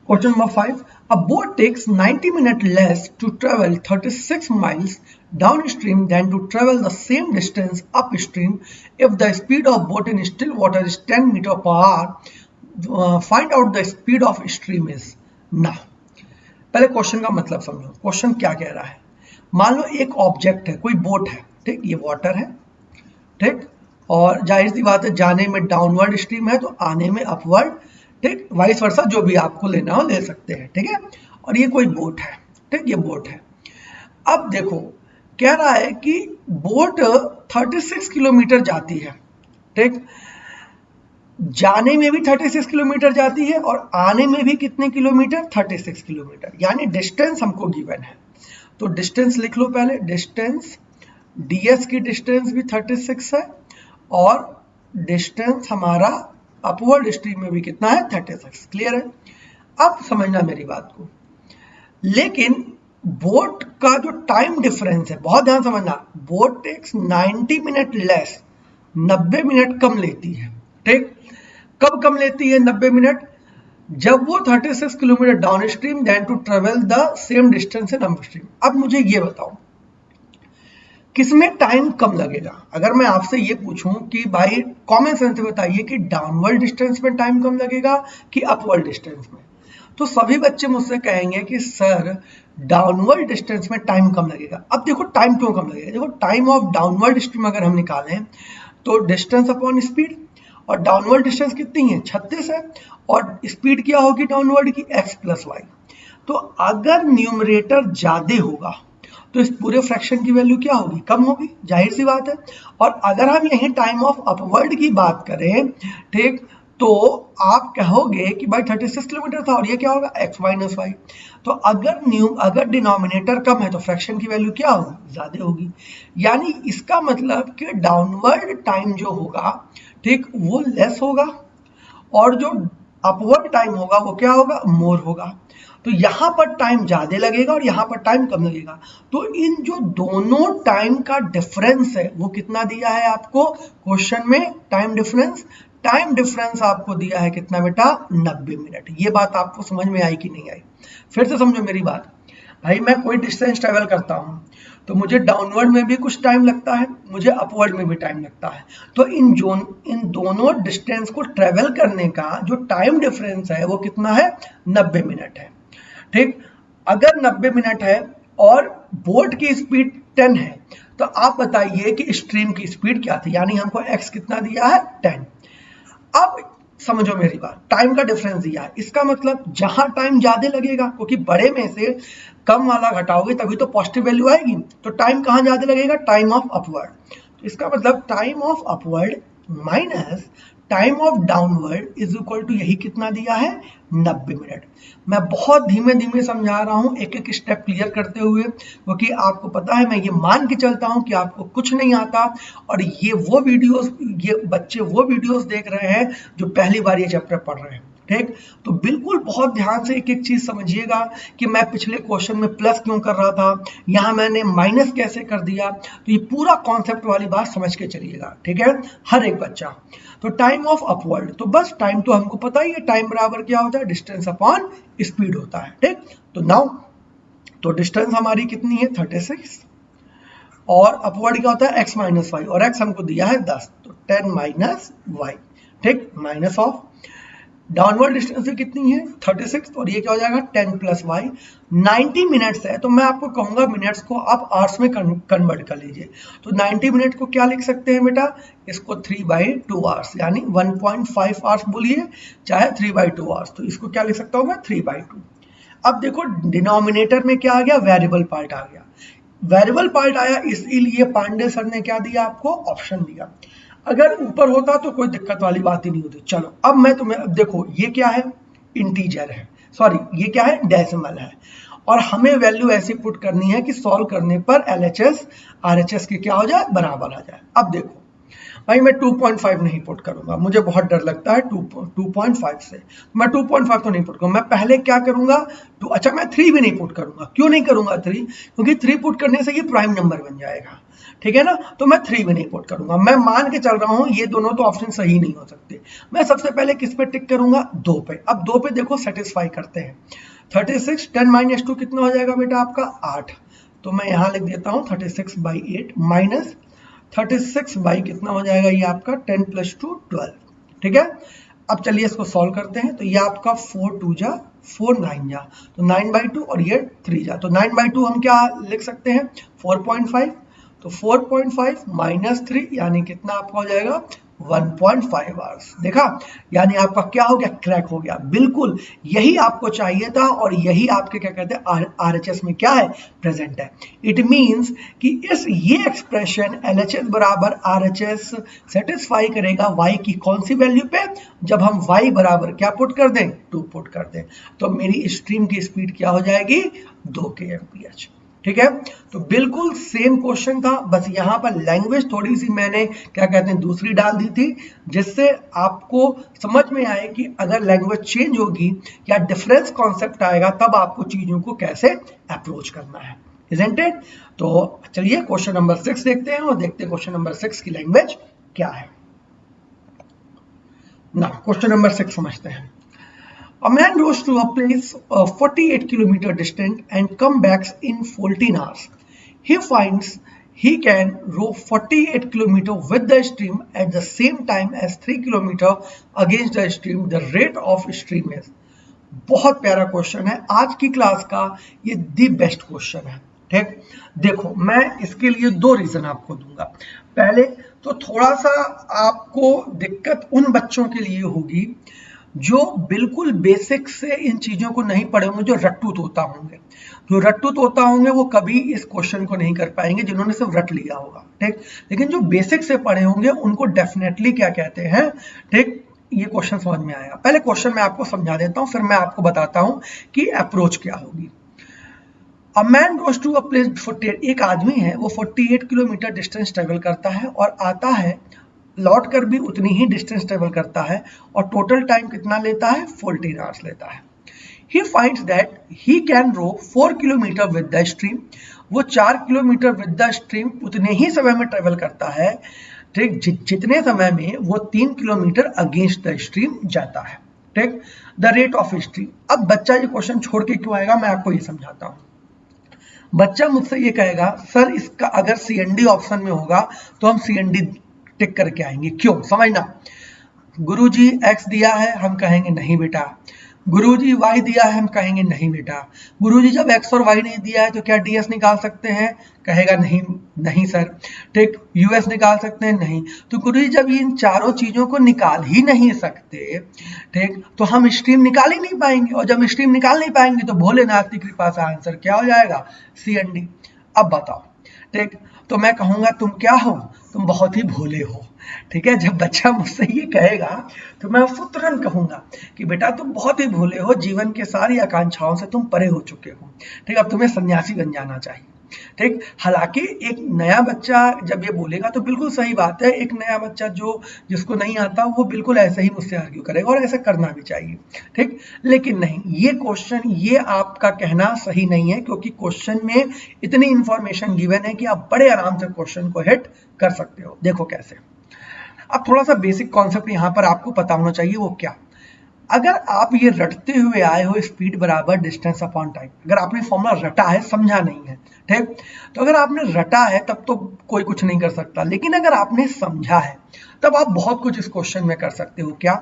A: question number 5, a boat takes 90 minutes less to travel 36 miles downstream than to travel the same distance upstream if the speed of boat in still water is 10 meter per hour. Find out the speed of stream is. Now पहले question का मतलब समझो, question क्या कह रहा है। मान लो एक ऑब्जेक्ट है, कोई बोट है, ठीक, ये वाटर है, ठीक, और जाहिर सी बात है जाने में डाउनवर्ड स्ट्रीम है तो आने में अपवर्ड, ठीक, वाइस वर्सा जो भी आपको लेना हो ले सकते हैं, ठीक है। और ये कोई बोट है, ठीक, ये बोट है। अब देखो कह रहा है कि बोट 36 किलोमीटर जाती है, ठीक, जाने में भी 36 किलोमीटर जाती है और आने में भी कितने किलोमीटर, 36 किलोमीटर, यानी डिस्टेंस हमको गिवन है, तो डिस्टेंस लिख लो पहले, डिस्टेंस ds की डिस्टेंस भी 36 है और डिस्टेंस हमारा अपवर्ड स्ट्रीम में भी कितना है, 36, क्लियर है। अब समझना मेरी बात को, लेकिन बोट का जो टाइम डिफरेंस है, बहुत ध्यान समझना, boat takes 90 minute less, 90 minute कम लेती है, ठीक, कब कम लेती है 90 मिनट, जब वो 36 kilometre down stream than to travel the same distance in upstream. अब मुझे ये बताओ किसमें टाइम कम लगेगा। अगर मैं आपसे ये पूछूं कि भाई कॉमन सेंस से बताइए कि डाउनवर्ड डिस्टेंस में टाइम कम लगेगा कि अपवर्ड डिस्टेंस में, तो सभी बच्चे मुझसे कहेंगे कि सर डाउनवर्ड डिस्टेंस में टाइम कम लगेगा। अब देखो टाइम क्यों कम लगेगा, देखो टाइम ऑफ डाउनवर्ड स्ट्रीम अगर हम निकालें तो डिस्टेंस अपॉन स्पीड, और डाउनवर्ड डिस्टेंस कितनी है 36 है, और स्पीड क्या होगी डाउनवर्ड की x प्लस वाई। तो अगर न्यूमरेटर ज्यादा होगा तो इस पूरे फ्रैक्शन की वैल्यू क्या होगी, कम होगी, जाहिर सी बात है। और अगर हम यही टाइम ऑफ अपवर्ड की बात करें, ठीक, तो आप कहोगे कि भाई 36 किलोमीटर था और ये क्या होगा x माइनस वाई। तो अगर डिनोमिनेटर कम है तो फ्रैक्शन की वैल्यू क्या होगी, ज्यादा होगी। यानी इसका मतलब कि डाउनवर्ड टाइम जो होगा, ठीक, वो लेस होगा और जो अपवर्ड टाइम होगा वो क्या होगा, मोर होगा। तो यहाँ पर टाइम ज्यादा लगेगा और यहाँ पर टाइम कम लगेगा। तो इन जो दोनों टाइम का डिफरेंस है वो कितना दिया है आपको क्वेश्चन में, टाइम डिफरेंस आपको दिया है कितना बेटा, 90 मिनट। ये बात आपको समझ में आई कि नहीं आई, फिर से समझो मेरी बात। भाई मैं कोई डिस्टेंस ट्रेवल करता हूँ तो मुझे डाउनवर्ड में भी कुछ टाइम लगता है, मुझे अपवर्ड में भी टाइम लगता है। तो इन दोनों डिस्टेंस को ट्रेवल करने का जो टाइम डिफरेंस है वो कितना है, 90 मिनट है, ठीक। अगर 90 मिनट है और बोट की स्पीड 10 है, तो आप बताइए कि स्ट्रीम की स्पीड क्या थी, यानी हमको x कितना दिया है 10। अब समझो मेरी बात, टाइम का डिफरेंस दिया है, इसका मतलब जहां टाइम ज्यादा लगेगा, क्योंकि बड़े में से कम वाला घटाओगे तभी तो पॉजिटिव वैल्यू आएगी, तो टाइम कहां ज्यादा लगेगा, टाइम ऑफ अपवर्ड। तो इसका मतलब time of upward minus time of downward is equal to यही कितना दिया है 90 मिनट। मैं बहुत धीमे धीमे समझा रहा हूं, एक एक स्टेप क्लियर करते हुए, क्योंकि आपको पता है मैं ये मान के चलता हूं कि आपको कुछ नहीं आता, और ये बच्चे वो वीडियोस देख रहे हैं जो पहली बार ये चैप्टर पढ़ रहे हैं। ठीक, तो बिल्कुल बहुत ध्यान से एक एक चीज समझिएगा कि मैं पिछले क्वेश्चन में प्लस क्यों कर रहा था, यहां मैंने माइनस कैसे कर दिया, तो ये पूरा कॉन्सेप्ट वाली बात समझ के चलिएगा। ठीक है, हर एक बच्चा। तो टाइम ऑफ अपवर्ड, तो बस टाइम तो हमको पता ही है, टाइम बराबर क्या होता है, डिस्टेंस अपॉन स्पीड होता है। ठीक, तो नाउ तो डिस्टेंस हमारी कितनी है 36, और अपवर्ड क्या होता है x माइनस वाई, और x हमको दिया है 10, तो 10 माइनस वाई। ठीक, माइनस ऑफ डाउनवर्ड डिस्टेंस कितनी है 36, और ये क्या हो जाएगा 10 प्लस वाई। 90 मिनट्स है, तो मैं आपको कहूंगा मिनट्स को आप आवर्स में कन्वर्ट कर लीजिए। तो 90 मिनट को क्या लिख सकते हैं बेटा, इसको 3/2 आवर्स, यानी 1.5 आवर्स बोलिए, चाहे 3/2 आवर्स, तो इसको क्या लिख सकता हूं मैं 3/2। अब देखो डिनोमिनेटर में क्या आ गया, वेरिएबल पार्ट आ गया। वेरिएबल पार्ट आया, इसीलिए पांडे सर ने क्या दिया आपको, ऑप्शन दिया। अगर ऊपर होता तो कोई दिक्कत वाली बात ही नहीं होती। चलो अब मैं तुम्हें, अब देखो ये क्या है, इंटीजर है, सॉरी ये क्या है, डेसिमल है, और हमें वैल्यू ऐसी पुट करनी है कि सॉल्व करने पर LHS RHS के क्या हो जाए, बराबर आ जाए। अब देखो भाई मैं 2.5 नहीं पुट करूंगा, मुझे बहुत डर लगता है 2.5 से, मैं 2.5 तो नहीं पुट करूंगा। मैं पहले क्या करूंगा, अच्छा मैं 3 भी नहीं पुट करूंगा। क्यों नहीं करूंगा 3, क्योंकि 3 पुट करने से ये प्राइम नंबर बन जाएगा। ठीक है ना, तो मैं 3 भी नहीं पुट करूंगा। मैं मान के चल रहा हूं ये दोनों तो ऑप्शन सही नहीं हो सकते। मैं सबसे पहले किस पे टिक करूंगा, 2 पे। अब 2 पे देखो सेटिस्फाई करते हैं। 36 10 माइनस 2 कितना हो जाएगा बेटा आपका 8, तो मैं यहां लिख देता हूं 36/8 माइनस 36 बाई कितना हो जाएगा, ये आपका 10 + 2 12। ठीक है, अब चलिए इसको सॉल्व करते हैं। तो ये आपका 4 2 जा 4 9 जा, तो 9/2, और ये 3 जा, तो 9/2 हम क्या लिख सकते हैं 4.5, तो 4.5 माइनस 3 यानी कितना आपका हो जाएगा 1.5 आवर्स। देखा, यानी आपका क्या हो गया, क्रैक हो गया। बिल्कुल यही आपको चाहिए था, और यही आपके क्या कहते हैं RHS में क्या है, प्रेजेंट है। इट मींस कि ये एक्सप्रेशन LHS बराबर RHS सेटिस्फाई करेगा y की कौन सी वैल्यू पे, जब हम y बराबर क्या पुट कर दें, 2 पुट कर दें, तो मेरी स्ट्रीम की स्पीड क्या हो जाएगी 2 kmph। ठीक है, तो बिल्कुल सेम क्वेश्चन था, बस यहां पर लैंग्वेज थोड़ी सी मैंने क्या कहते हैं दूसरी डाल दी थी, जिससे आपको समझ में आए कि अगर लैंग्वेज चेंज होगी या डिफरेंस कॉन्सेप्ट आएगा, तब आपको चीजों को कैसे अप्रोच करना है, इजंट इट। तो चलिए क्वेश्चन नंबर 6 देखते हैं, और देखते हैं क्वेश्चन नंबर 6 की लैंग्वेज क्या है ना। क्वेश्चन नंबर 6 समझते हैं। A man goes to a place 48 km distant and come back in 14 hours. He finds he can row 48 km with the stream at the same time as 3 km against the stream. The rate of stream is. बहुत प्यारा question है, आज की class का ये the best question है। ठीक, देखो मैं इसके लिए 2 रीजन आपको दूंगा। पहले तो थोड़ा सा आपको दिक्कत उन बच्चों के लिए होगी जो बिल्कुल बेसिक से इन चीजों को नहीं पढ़े होंगे, जो रट्टू तोता होंगे। जो रट्टू तोता होंगे वो कभी इस क्वेश्चन को नहीं कर पाएंगे, जिन्होंने सिर्फ रट लिया होगा। ठीक, लेकिन जो बेसिक से पढ़े होंगे उनको डेफिनेटली क्या कहते हैं, ठीक, ये क्वेश्चन समझ में आएगा। पहले क्वेश्चन मैं आपको समझा देता हूं, फिर मैं आपको बताता हूं कि अप्रोच क्या होगी। A man goes to a place 48, एक आदमी है वो 48 किलोमीटर डिस्टेंस ट्रेवल करता है और आता है, लौट कर भी उतनी ही डिस्टेंस ट्रेवल करता है, और टोटल टाइम कितना लेता है 14 आवर्स लेता है। He finds that he can row 4 kilometre with the stream, वो 4 किलोमीटर विद द स्ट्रीम उतने ही समय में ट्रेवल करता है, ठीक, जितने समय में वो 3 किलोमीटर अगेंस्ट द स्ट्रीम जाता है। ठीक, द रेट ऑफ स्ट्रीम। अब बच्चा ये क्वेश्चन छोड़ के क्यों आएगा, मैं आपको ये समझाता हूँ। बच्चा मुझसे ये कहेगा सर इसका अगर CND ऑप्शन में होगा तो हम CND टिक करके आएंगे, क्यों, समझना। गुरुजी x दिया है, हम कहेंगे नहीं बेटा, गुरुजी y दिया है, हम कहेंगे नहीं बेटा। गुरुजी जब x और y नहीं दिया है तो क्या ds निकाल सकते हैं? कहेगा नहीं, नहीं सर। ठीक, us निकाल सकते हैं? नहीं। तो गुरुजी जब इन चारों चीजों को निकाल ही नहीं सकते, ठीक, तो हम स्ट्रीम निकाल ही नहीं पाएंगे, और जब स्ट्रीम निकाल नहीं पाएंगे तो भोलेनाथ की कृपा से आंसर क्या हो जाएगा? सी एंड डी। अब बताओ, ठीक, तो मैं कहूंगा तुम क्या हो? तुम बहुत ही भोले हो। ठीक है, जब बच्चा मुझसे ये कहेगा तो मैं उसको तुरंत कहूंगा कि बेटा तुम बहुत ही भोले हो, जीवन के सारी आकांक्षाओं से तुम परे हो चुके हो। ठीक, अब तुम्हें सन्यासी बन जाना चाहिए। ठीक, हालांकि एक नया बच्चा जब ये बोलेगा तो बिल्कुल सही बात है, एक नया बच्चा जिसको नहीं आता वो बिल्कुल ऐसे ही मुझसे आर्ग्यू करेगा, और ऐसा करना भी चाहिए। ठीक, लेकिन नहीं, ये क्वेश्चन, ये आपका कहना सही नहीं है, क्योंकि क्वेश्चन में इतनी इंफॉर्मेशन गिवन है कि आप बड़े आराम से क्वेश्चन को हिट कर सकते हो। देखो कैसे। अब थोड़ा सा बेसिक कॉन्सेप्ट यहाँ पर आपको पता होना चाहिए, वो क्या? अगर आप ये रटते हुए आए हो स्पीड बराबर डिस्टेंस अपॉन टाइम, अगर आपने फॉर्मूला रटा है, समझा नहीं है, ठीक, तो अगर आपने रटा है तब तो कोई कुछ नहीं कर सकता, लेकिन अगर आपने समझा है तब आप बहुत कुछ इस क्वेश्चन में कर सकते हो। क्या?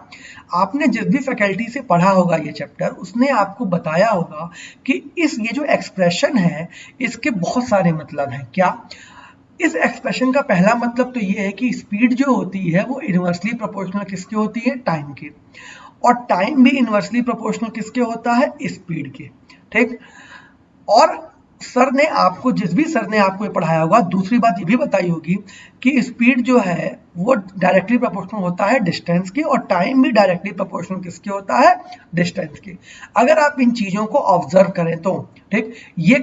A: आपने जिस भी फैकल्टी से पढ़ा होगा ये चैप्टर, उसने आपको बताया होगा कि ये जो एक्सप्रेशन है इसके बहुत सारे मतलब हैं। क्या? इस एक्सप्रेशन का पहला मतलब तो ये है कि स्पीड जो होती है वो इनवर्सली प्रोपोर्शनल किसके होती है? टाइम के। और टाइम भी इनवर्सली प्रोपोर्शनल किसके होता है? स्पीड के। ठीक, और जिस भी सर ने आपको ये पढ़ाया होगा, दूसरी बात ये भी बताई होगी कि स्पीड जो है वो डायरेक्टली प्रोपोर्शनल होता है डिस्टेंस के, और टाइम भी डायरेक्टली प्रोपोर्शनल किसके होता है? डिस्टेंस के। अगर आप इन चीजों को ऑब्जर्व करें तो, ठीक, ये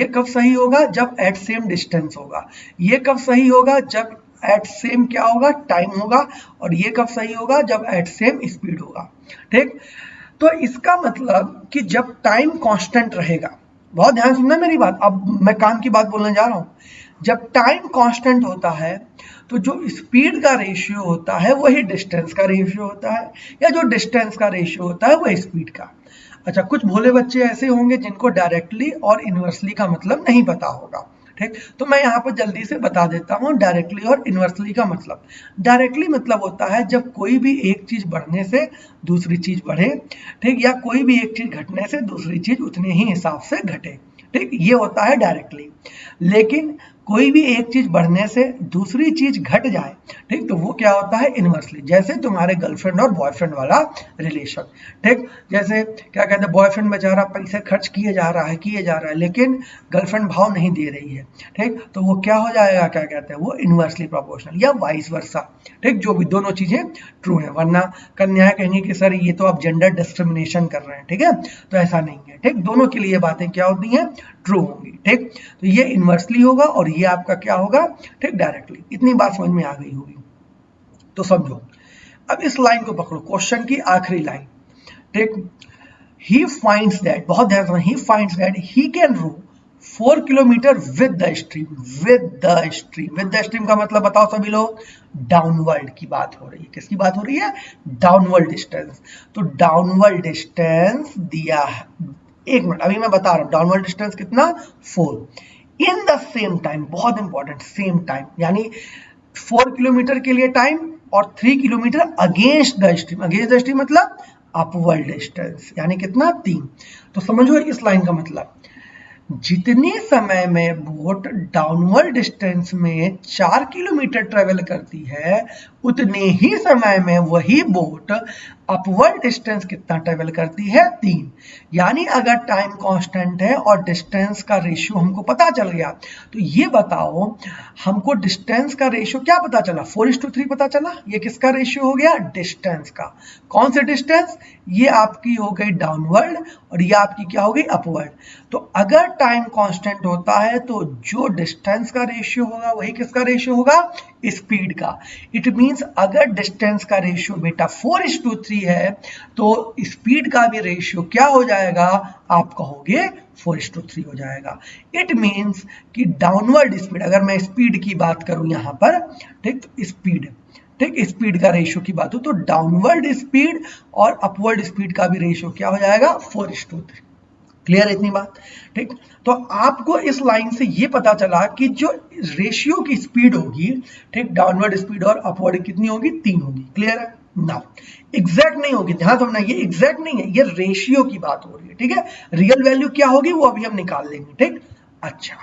A: कब सही होगा? जब एट सेम डिस्टेंस होगा। ये कब सही होगा? जब एट सेम क्या होगा? टाइम होगा। और ये कब सही होगा? जब एट सेम स्पीड होगा। ठीक, तो इसका मतलब कि जब टाइम कांस्टेंट रहेगा, बहुत ध्यान सुनना मेरी बात, अब मैं काम की बात बोलने जा रहा हूं। जब टाइम कांस्टेंट होता है तो जो स्पीड का रेशियो होता है वही डिस्टेंस का रेशियो होता है, या जो डिस्टेंस का रेशियो होता है वही स्पीड का। अच्छा, कुछ भोले बच्चे ऐसे होंगे जिनको डायरेक्टली और इनवर्सली का मतलब नहीं पता होगा। ठीक, तो मैं यहाँ पर जल्दी से बता देता हूँ डायरेक्टली और इनवर्सली का मतलब। डायरेक्टली मतलब होता है जब कोई भी एक चीज बढ़ने से दूसरी चीज बढ़े, ठीक, या कोई भी एक चीज घटने से दूसरी चीज उतने ही हिसाब से घटे। ठीक, ये होता है डायरेक्टली। लेकिन कोई भी एक चीज बढ़ने से दूसरी चीज घट जाए, ठीक, तो वो क्या होता है? इनवर्सली। जैसे तुम्हारे गर्लफ्रेंड और बॉयफ्रेंड वाला रिलेशन। ठीक, जैसे क्या कहते हैं, बॉयफ्रेंड बेचारा पैसे खर्च किए जा रहा है, लेकिन गर्लफ्रेंड भाव नहीं दे रही है। ठीक, तो वो क्या हो जाएगा? क्या कहते हैं, वो इनवर्सली प्रोपोर्शनल, या वाइस वर्सा। ठीक, जो भी दोनों चीजें ट्रू है, वरना कन्याएं कहेंगी कि सर ये तो आप जेंडर डिस्क्रिमिनेशन कर रहे हैं। ठीक है, तो ऐसा नहीं है। ठीक, दोनों के लिए बातें क्या होती हैं? ट्रू होंगी। ठीक, तो ये इनवर्सली होगा और ये आपका क्या होगा? ठीक, डायरेक्टली। इतनी बात समझ में आ गई होगी, तो समझो। अब इस लाइन को पकड़ो, क्वेश्चन की आखिरी लाइन। ठीक, ही फाइंड्स दैट, बहुत ध्यान से, he finds that he can row 4 kilometre with the stream. With the stream का मतलब बताओ सभी लोग? डाउनवर्ड की बात हो रही है। किसकी बात हो रही है? Downward distance. तो डाउनवर्ड डिस्टेंस दिया है, एक मिनट, अभी मैं बता रहा हूं। डाउनवर्ड डिस्टेंस कितना? 4 इन द सेम टाइम। बहुत इंपॉर्टेंट, सेम टाइम, यानी 4 किलोमीटर के लिए टाइम और 3 kilometre against the stream. Against the stream मतलब अपवर्ड डिस्टेंस, यानी कितना? 3। तो समझो इस लाइन का मतलब, जितने समय में बोट डाउनवर्ड डिस्टेंस में 4 किलोमीटर ट्रेवल करती है, उतने ही समय में वही बोट अपवर्ड डिस्टेंस कितना ट्रेवल करती है? 3। यानी अगर टाइम कांस्टेंट है और डिस्टेंस का रेशियो हमको पता चल गया, तो ये बताओ हमको डिस्टेंस का रेशियो क्या पता चला? 4:3 पता चला। ये किसका रेशियो हो गया? डिस्टेंस का। कौन से डिस्टेंस? ये आपकी हो गई डाउनवर्ड और ये आपकी क्या हो गई? अपवर्ड। तो अगर टाइम कांस्टेंट होता है तो जो डिस्टेंस का रेशियो होगा वही किसका रेशियो होगा? स्पीड का। इट मींस अगर डिस्टेंस का रेशियो बेटा 4:3 है तो स्पीड का भी रेशियो क्या हो जाएगा? आप कहोगे 4:3 हो जाएगा। इट मींस कि डाउनवर्ड स्पीड, अगर मैं स्पीड की बात करूं यहां पर, ठीक, तो स्पीड, ठीक, स्पीड का रेशियो की बात हो तो डाउनवर्ड स्पीड और अपवर्ड स्पीड का भी रेशियो क्या हो जाएगा? 4:3। क्लियर है इतनी बात? ठीक, तो आपको इस लाइन से ये पता चला कि जो रेशियो की स्पीड होगी, ठीक, डाउनवर्ड स्पीड और अपवर्ड कितनी होगी? 3 होगी। क्लियर है? ना, एग्जैक्ट नहीं होगी, ध्यान समझना, ये एग्जैक्ट नहीं है, ये रेशियो की बात हो रही है, ठीक है। रियल वैल्यू क्या होगी वो अभी हम निकाल लेंगे, ठीक। अच्छा,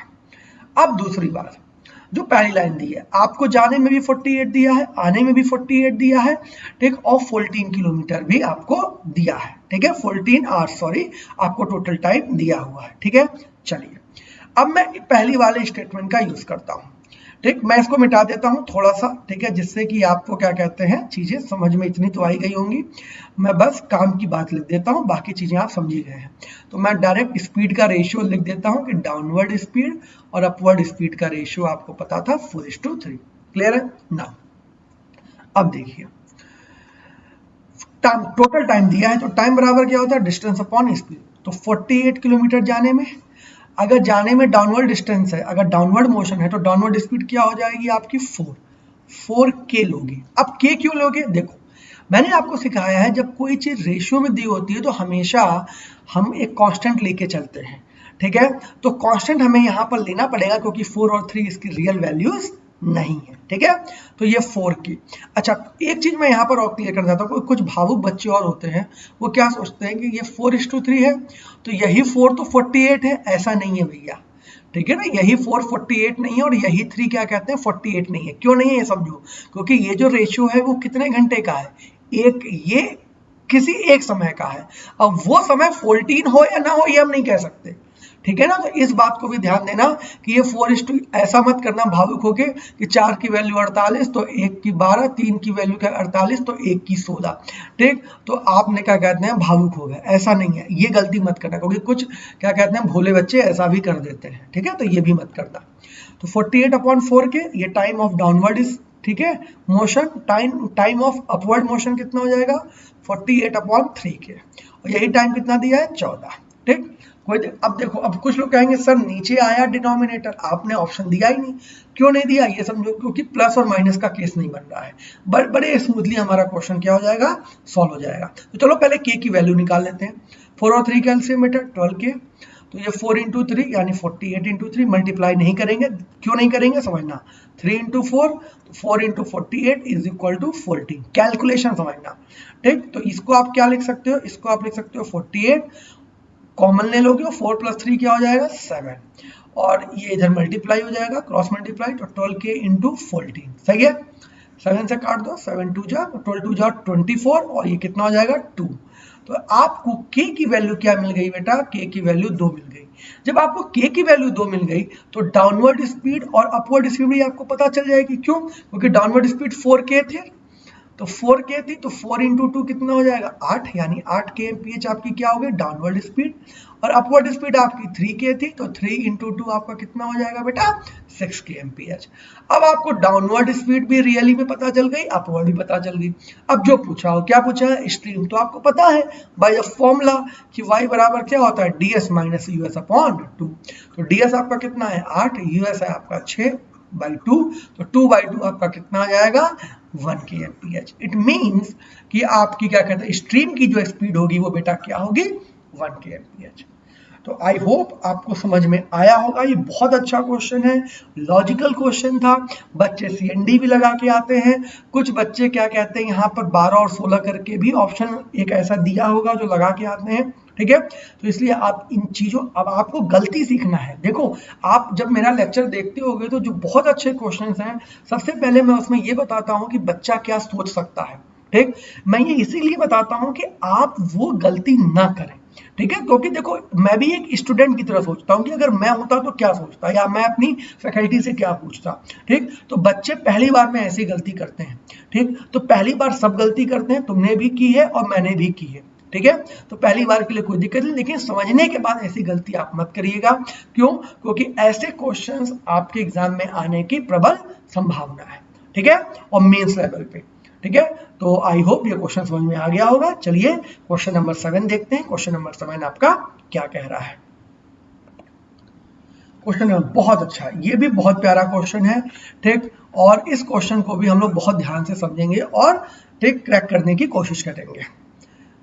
A: अब दूसरी बात, जो पहली लाइन दी है, आपको जाने में भी 48 दिया है, आने में भी 48 दिया है, ठीक, और 14 किलोमीटर भी आपको दिया है, ठीक है, 14 आवर्स सॉरी आपको टोटल टाइम दिया हुआ है, ठीक है। चलिए, अब मैं पहली वाले स्टेटमेंट का यूज करता हूं, ठीक, मैं इसको मिटा देता हूं थोड़ा सा, ठीक है, जिससे कि आपको क्या कहते हैं चीजें समझ में इतनी तो आई गई होंगी। मैं बस काम की बात लिख देता हूं, बाकी चीजें आप समझ ही गए हैं। तो मैं डायरेक्ट स्पीड का रेशियो लिख देता हूं कि डाउनवर्ड स्पीड और अपवर्ड स्पीड का रेशियो आपको पता था 4:3। क्लियर है ना। अब देखिए, टोटल टाइम दिया है, तो टाइम बराबर क्या होता है, डिस्टेंस अपॉन स्पीड। तो 48 किलोमीटर जाने में, अगर जाने में डाउनवर्ड डिस्टेंस है, अगर डाउनवर्ड मोशन है, तो डाउनवर्ड स्पीड क्या हो जाएगी आपकी 4 के लोगे। अब के क्यों लोगे, देखो मैंने आपको सिखाया है जब कोई चीज रेशियो में दी होती है तो हमेशा हम एक कांस्टेंट लेके चलते हैं, ठीक है। तो कांस्टेंट हमें यहाँ पर लेना पड़ेगा क्योंकि 4 और 3 इसकी रियल वैल्यूज नहीं है, ठीक है। तो ये 4 की। अच्छा, एक चीज मैं यहाँ पर और क्लियर कर देता हूँ, कुछ भावुक बच्चे और होते हैं, वो क्या सोचते हैं कि ये 4:3 है तो यही 4 तो 48 है, ऐसा नहीं है भैया, ठीक है ना। यही 4 48 नहीं है और यही 3 क्या कहते हैं 48 नहीं है। क्यों नहीं है ये समझो, क्योंकि ये जो रेशियो है वो कितने घंटे का है, एक, ये किसी एक समय का है। अब वो समय 14 हो या ना हो ये हम नहीं कह सकते, ठीक है ना। तो इस बात को भी ध्यान देना कि ये 4:, ऐसा मत करना भावुक होके कि 4 की वैल्यू 48 तो 1 की 12, 3 की वैल्यू क्या 48 तो 1 की 16, ठीक। तो आपने क्या कहते हैं भावुक हो गए, ऐसा नहीं है, ये गलती मत करना, क्योंकि कुछ क्या कहते हैं भोले बच्चे ऐसा भी कर देते हैं, ठीक है। तो ये भी मत करना। तो 48/4 के, ये टाइम ऑफ डाउनवर्ड इज, ठीक है, motion, time of upward motion कितना हो जाएगा 48/3 के, और यही टाइम कितना दिया है 14, ठीक। कोई, अब देखो, अब कुछ लोग कहेंगे सर नीचे आया डिनोमिनेटर, आपने ऑप्शन दिया ही नहीं। क्यों नहीं दिया ये समझो, क्योंकि प्लस और माइनस का केस नहीं बन रहा है। बड़े स्मूथली हमारा क्वेश्चन क्या हो जाएगा, सॉल्व हो जाएगा। तो चलो पहले के की वैल्यू निकाल लेते हैं। 4 और 3 कैलसियम मीटर 12 के, तो ये 4 × 3 यानी 48 × 3, मल्टीप्लाई नहीं करेंगे, क्यों नहीं करेंगे समझना, 3 × 4, 4 × 48 = 14, कैलकुलेशन समझना, ठीक। तो इसको आप क्या लिख सकते हो, इसको आप लिख सकते हो 48, कॉमन ले लोगे, 4 + 3 क्या हो जाएगा 7, और ये इधर मल्टीप्लाई हो जाएगा, क्रॉस मल्टीप्लाई, तो 12k × 14, सही है। 7 से काट दो, 7 2 जा 12 2 जा 24, और ये कितना हो जाएगा 2। तो आपको k की वैल्यू क्या मिल गई बेटा, k की वैल्यू 2 मिल गई। जब आपको k की वैल्यू 2 मिल गई तो डाउनवर्ड स्पीड और अपवर्ड स्पीड भी आपको पता चल जाएगी। क्यों, क्योंकि डाउनवर्ड स्पीड 4k थे, तो 4k थी, तो 4 × 2 कितना हो जाएगा 8, यानी 8 kmph आपकी क्या हो गई डाउनवर्ड स्पीड, और अपवर्ड स्पीड आपकी 3k थी, तो 3 × 2 आपका कितना हो जाएगा बेटा 6 kmph। अब आपको डाउनवर्ड स्पीड भी रियली में पता चल गई, अपवर्ड भी पता चल गई। अब जो पूछा हो, क्या पूछा है, स्ट्रीम तो आपको पता है बाय अ फॉर्मूला कि y बराबर क्या होता है ds - us/2। तो ds आपका कितना है 8, us है आपका 6/2, तो 2/2 आपका कितना आ जाएगा 1 kmph। इट मीन्स कि आपकी क्या कहते हैं स्ट्रीम की जो स्पीड होगी वो बेटा क्या होगी 1 kmph। तो आई होप आपको समझ में आया होगा। ये बहुत अच्छा क्वेश्चन है, लॉजिकल क्वेश्चन था, बच्चे CND भी लगा के आते हैं। कुछ बच्चे क्या कहते हैं यहाँ पर 12 और 16 करके भी ऑप्शन एक ऐसा दिया होगा जो लगा के आते हैं, ठीक है। तो इसलिए आप इन चीजों, अब आपको गलती सीखना है। देखो, आप जब मेरा लेक्चर देखते होगे तो जो बहुत अच्छे क्वेश्चंस हैं, सबसे पहले मैं उसमें ये बताता हूँ कि बच्चा क्या सोच सकता है, ठीक। मैं ये इसीलिए बताता हूँ कि आप वो गलती ना करें, ठीक है। क्योंकि देखो, मैं भी एक स्टूडेंट की तरह सोचता हूँ कि अगर मैं होता तो क्या सोचता, या मैं अपनी फैकल्टी से क्या पूछता, ठीक। तो बच्चे पहली बार में ऐसी गलती करते हैं, ठीक। तो पहली बार सब गलती करते हैं, तुमने भी की है और मैंने भी की है, ठीक है। तो पहली बार के लिए कोई दिक्कत नहीं, लेकिन समझने के बाद ऐसी गलती आप मत करिएगा। क्यों, क्योंकि ऐसे क्वेश्चंस आपके एग्जाम में आने की प्रबल संभावना है, ठीक है, और मेंस लेवल पे, ठीक है। तो आई होप ये क्वेश्चन समझ में आ गया होगा। चलिए क्वेश्चन नंबर 7 देखते हैं। क्वेश्चन नंबर 7 आपका क्या कह रहा है। क्वेश्चन नंबर बहुत अच्छा है, ये भी बहुत प्यारा क्वेश्चन है, ठीक। और इस क्वेश्चन को भी हम लोग बहुत ध्यान से समझेंगे और ठीक क्रैक करने की कोशिश करेंगे।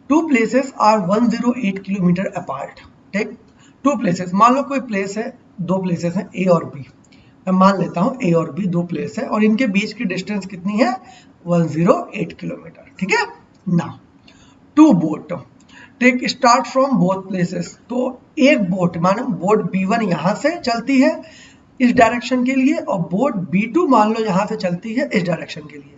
A: 2 places are 108 किलोमीटर अपार्ट, ठीक। 2 places, मान लो कोई प्लेस है, 2 प्लेसेस हैं A और B, मैं मान लेता हूँ ए और बी दो प्लेस है और इनके बीच की डिस्टेंस कितनी है 108 किलोमीटर, ठीक है। Now two boat take start from both places, तो एक बोट मानो बोट B1 यहाँ से चलती है इस डायरेक्शन के लिए और बोट B2 मान लो यहाँ से चलती है इस डायरेक्शन के लिए।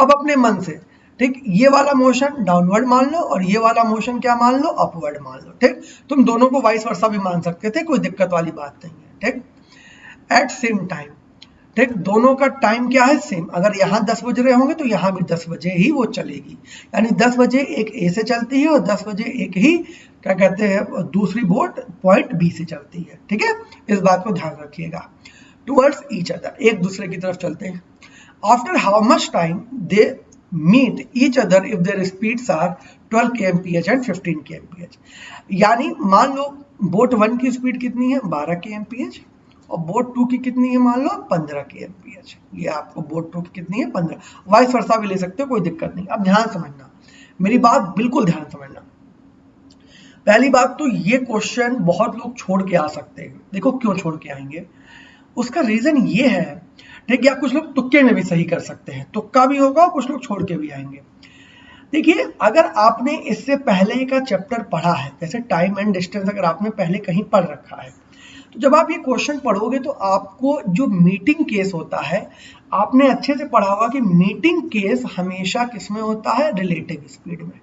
A: अब अपने मन से ठीक ये वाला मोशन डाउनवर्ड मान लो और ये वाला मोशन क्या मान लो अपवर्ड मान लो, ठीक। तुम दोनों को वाइस वर्सा भी मान सकते थे, कोई दिक्कत वाली बात नहीं है, ठीक। एट सेम टाइम, ठीक, दोनों का टाइम क्या है सेम, अगर यहाँ 10 बज रहे होंगे तो यहाँ भी 10 बजे ही वो चलेगी, यानी 10 बजे एक ए से चलती है और 10 बजे एक ही क्या कहते हैं दूसरी बोट पॉइंट बी से चलती है, ठीक है। इस बात को ध्यान रखिएगा। टुवर्ड्स ईच अदर, एक दूसरे की तरफ चलते हैं। After how much time they meet each other if their speeds are 12 kmph and 15 kmph, यानी मान लो बोट 1 की स्पीड कितनी है 12 kmph और बोट 2 की कितनी है मान लो 15 kmph। ये आपको बोट 2 की कितनी है 15, वाइस वर्सा भी ले सकते हो, कोई दिक्कत नहीं। अब ध्यान समझना, मेरी बात बिल्कुल ध्यान समझना। पहली बात तो ये क्वेश्चन बहुत लोग छोड़ के आ सकते हैं, देखो क्यों छोड़ के आएंगे, उसका रीजन ये है, ठीक, या कुछ लोग तुक्के में भी सही कर सकते हैं, तुक्का भी होगा, कुछ लोग छोड़ के भी आएंगे। देखिए अगर आपने इससे पहले का चैप्टर पढ़ा है, जैसे टाइम एंड डिस्टेंस अगर आपने पहले कहीं पढ़ रखा है, तो जब आप ये क्वेश्चन पढ़ोगे तो आपको जो मीटिंग केस होता है, आपने अच्छे से पढ़ा होगा कि मीटिंग केस हमेशा किसमें होता है रिलेटिव स्पीड में।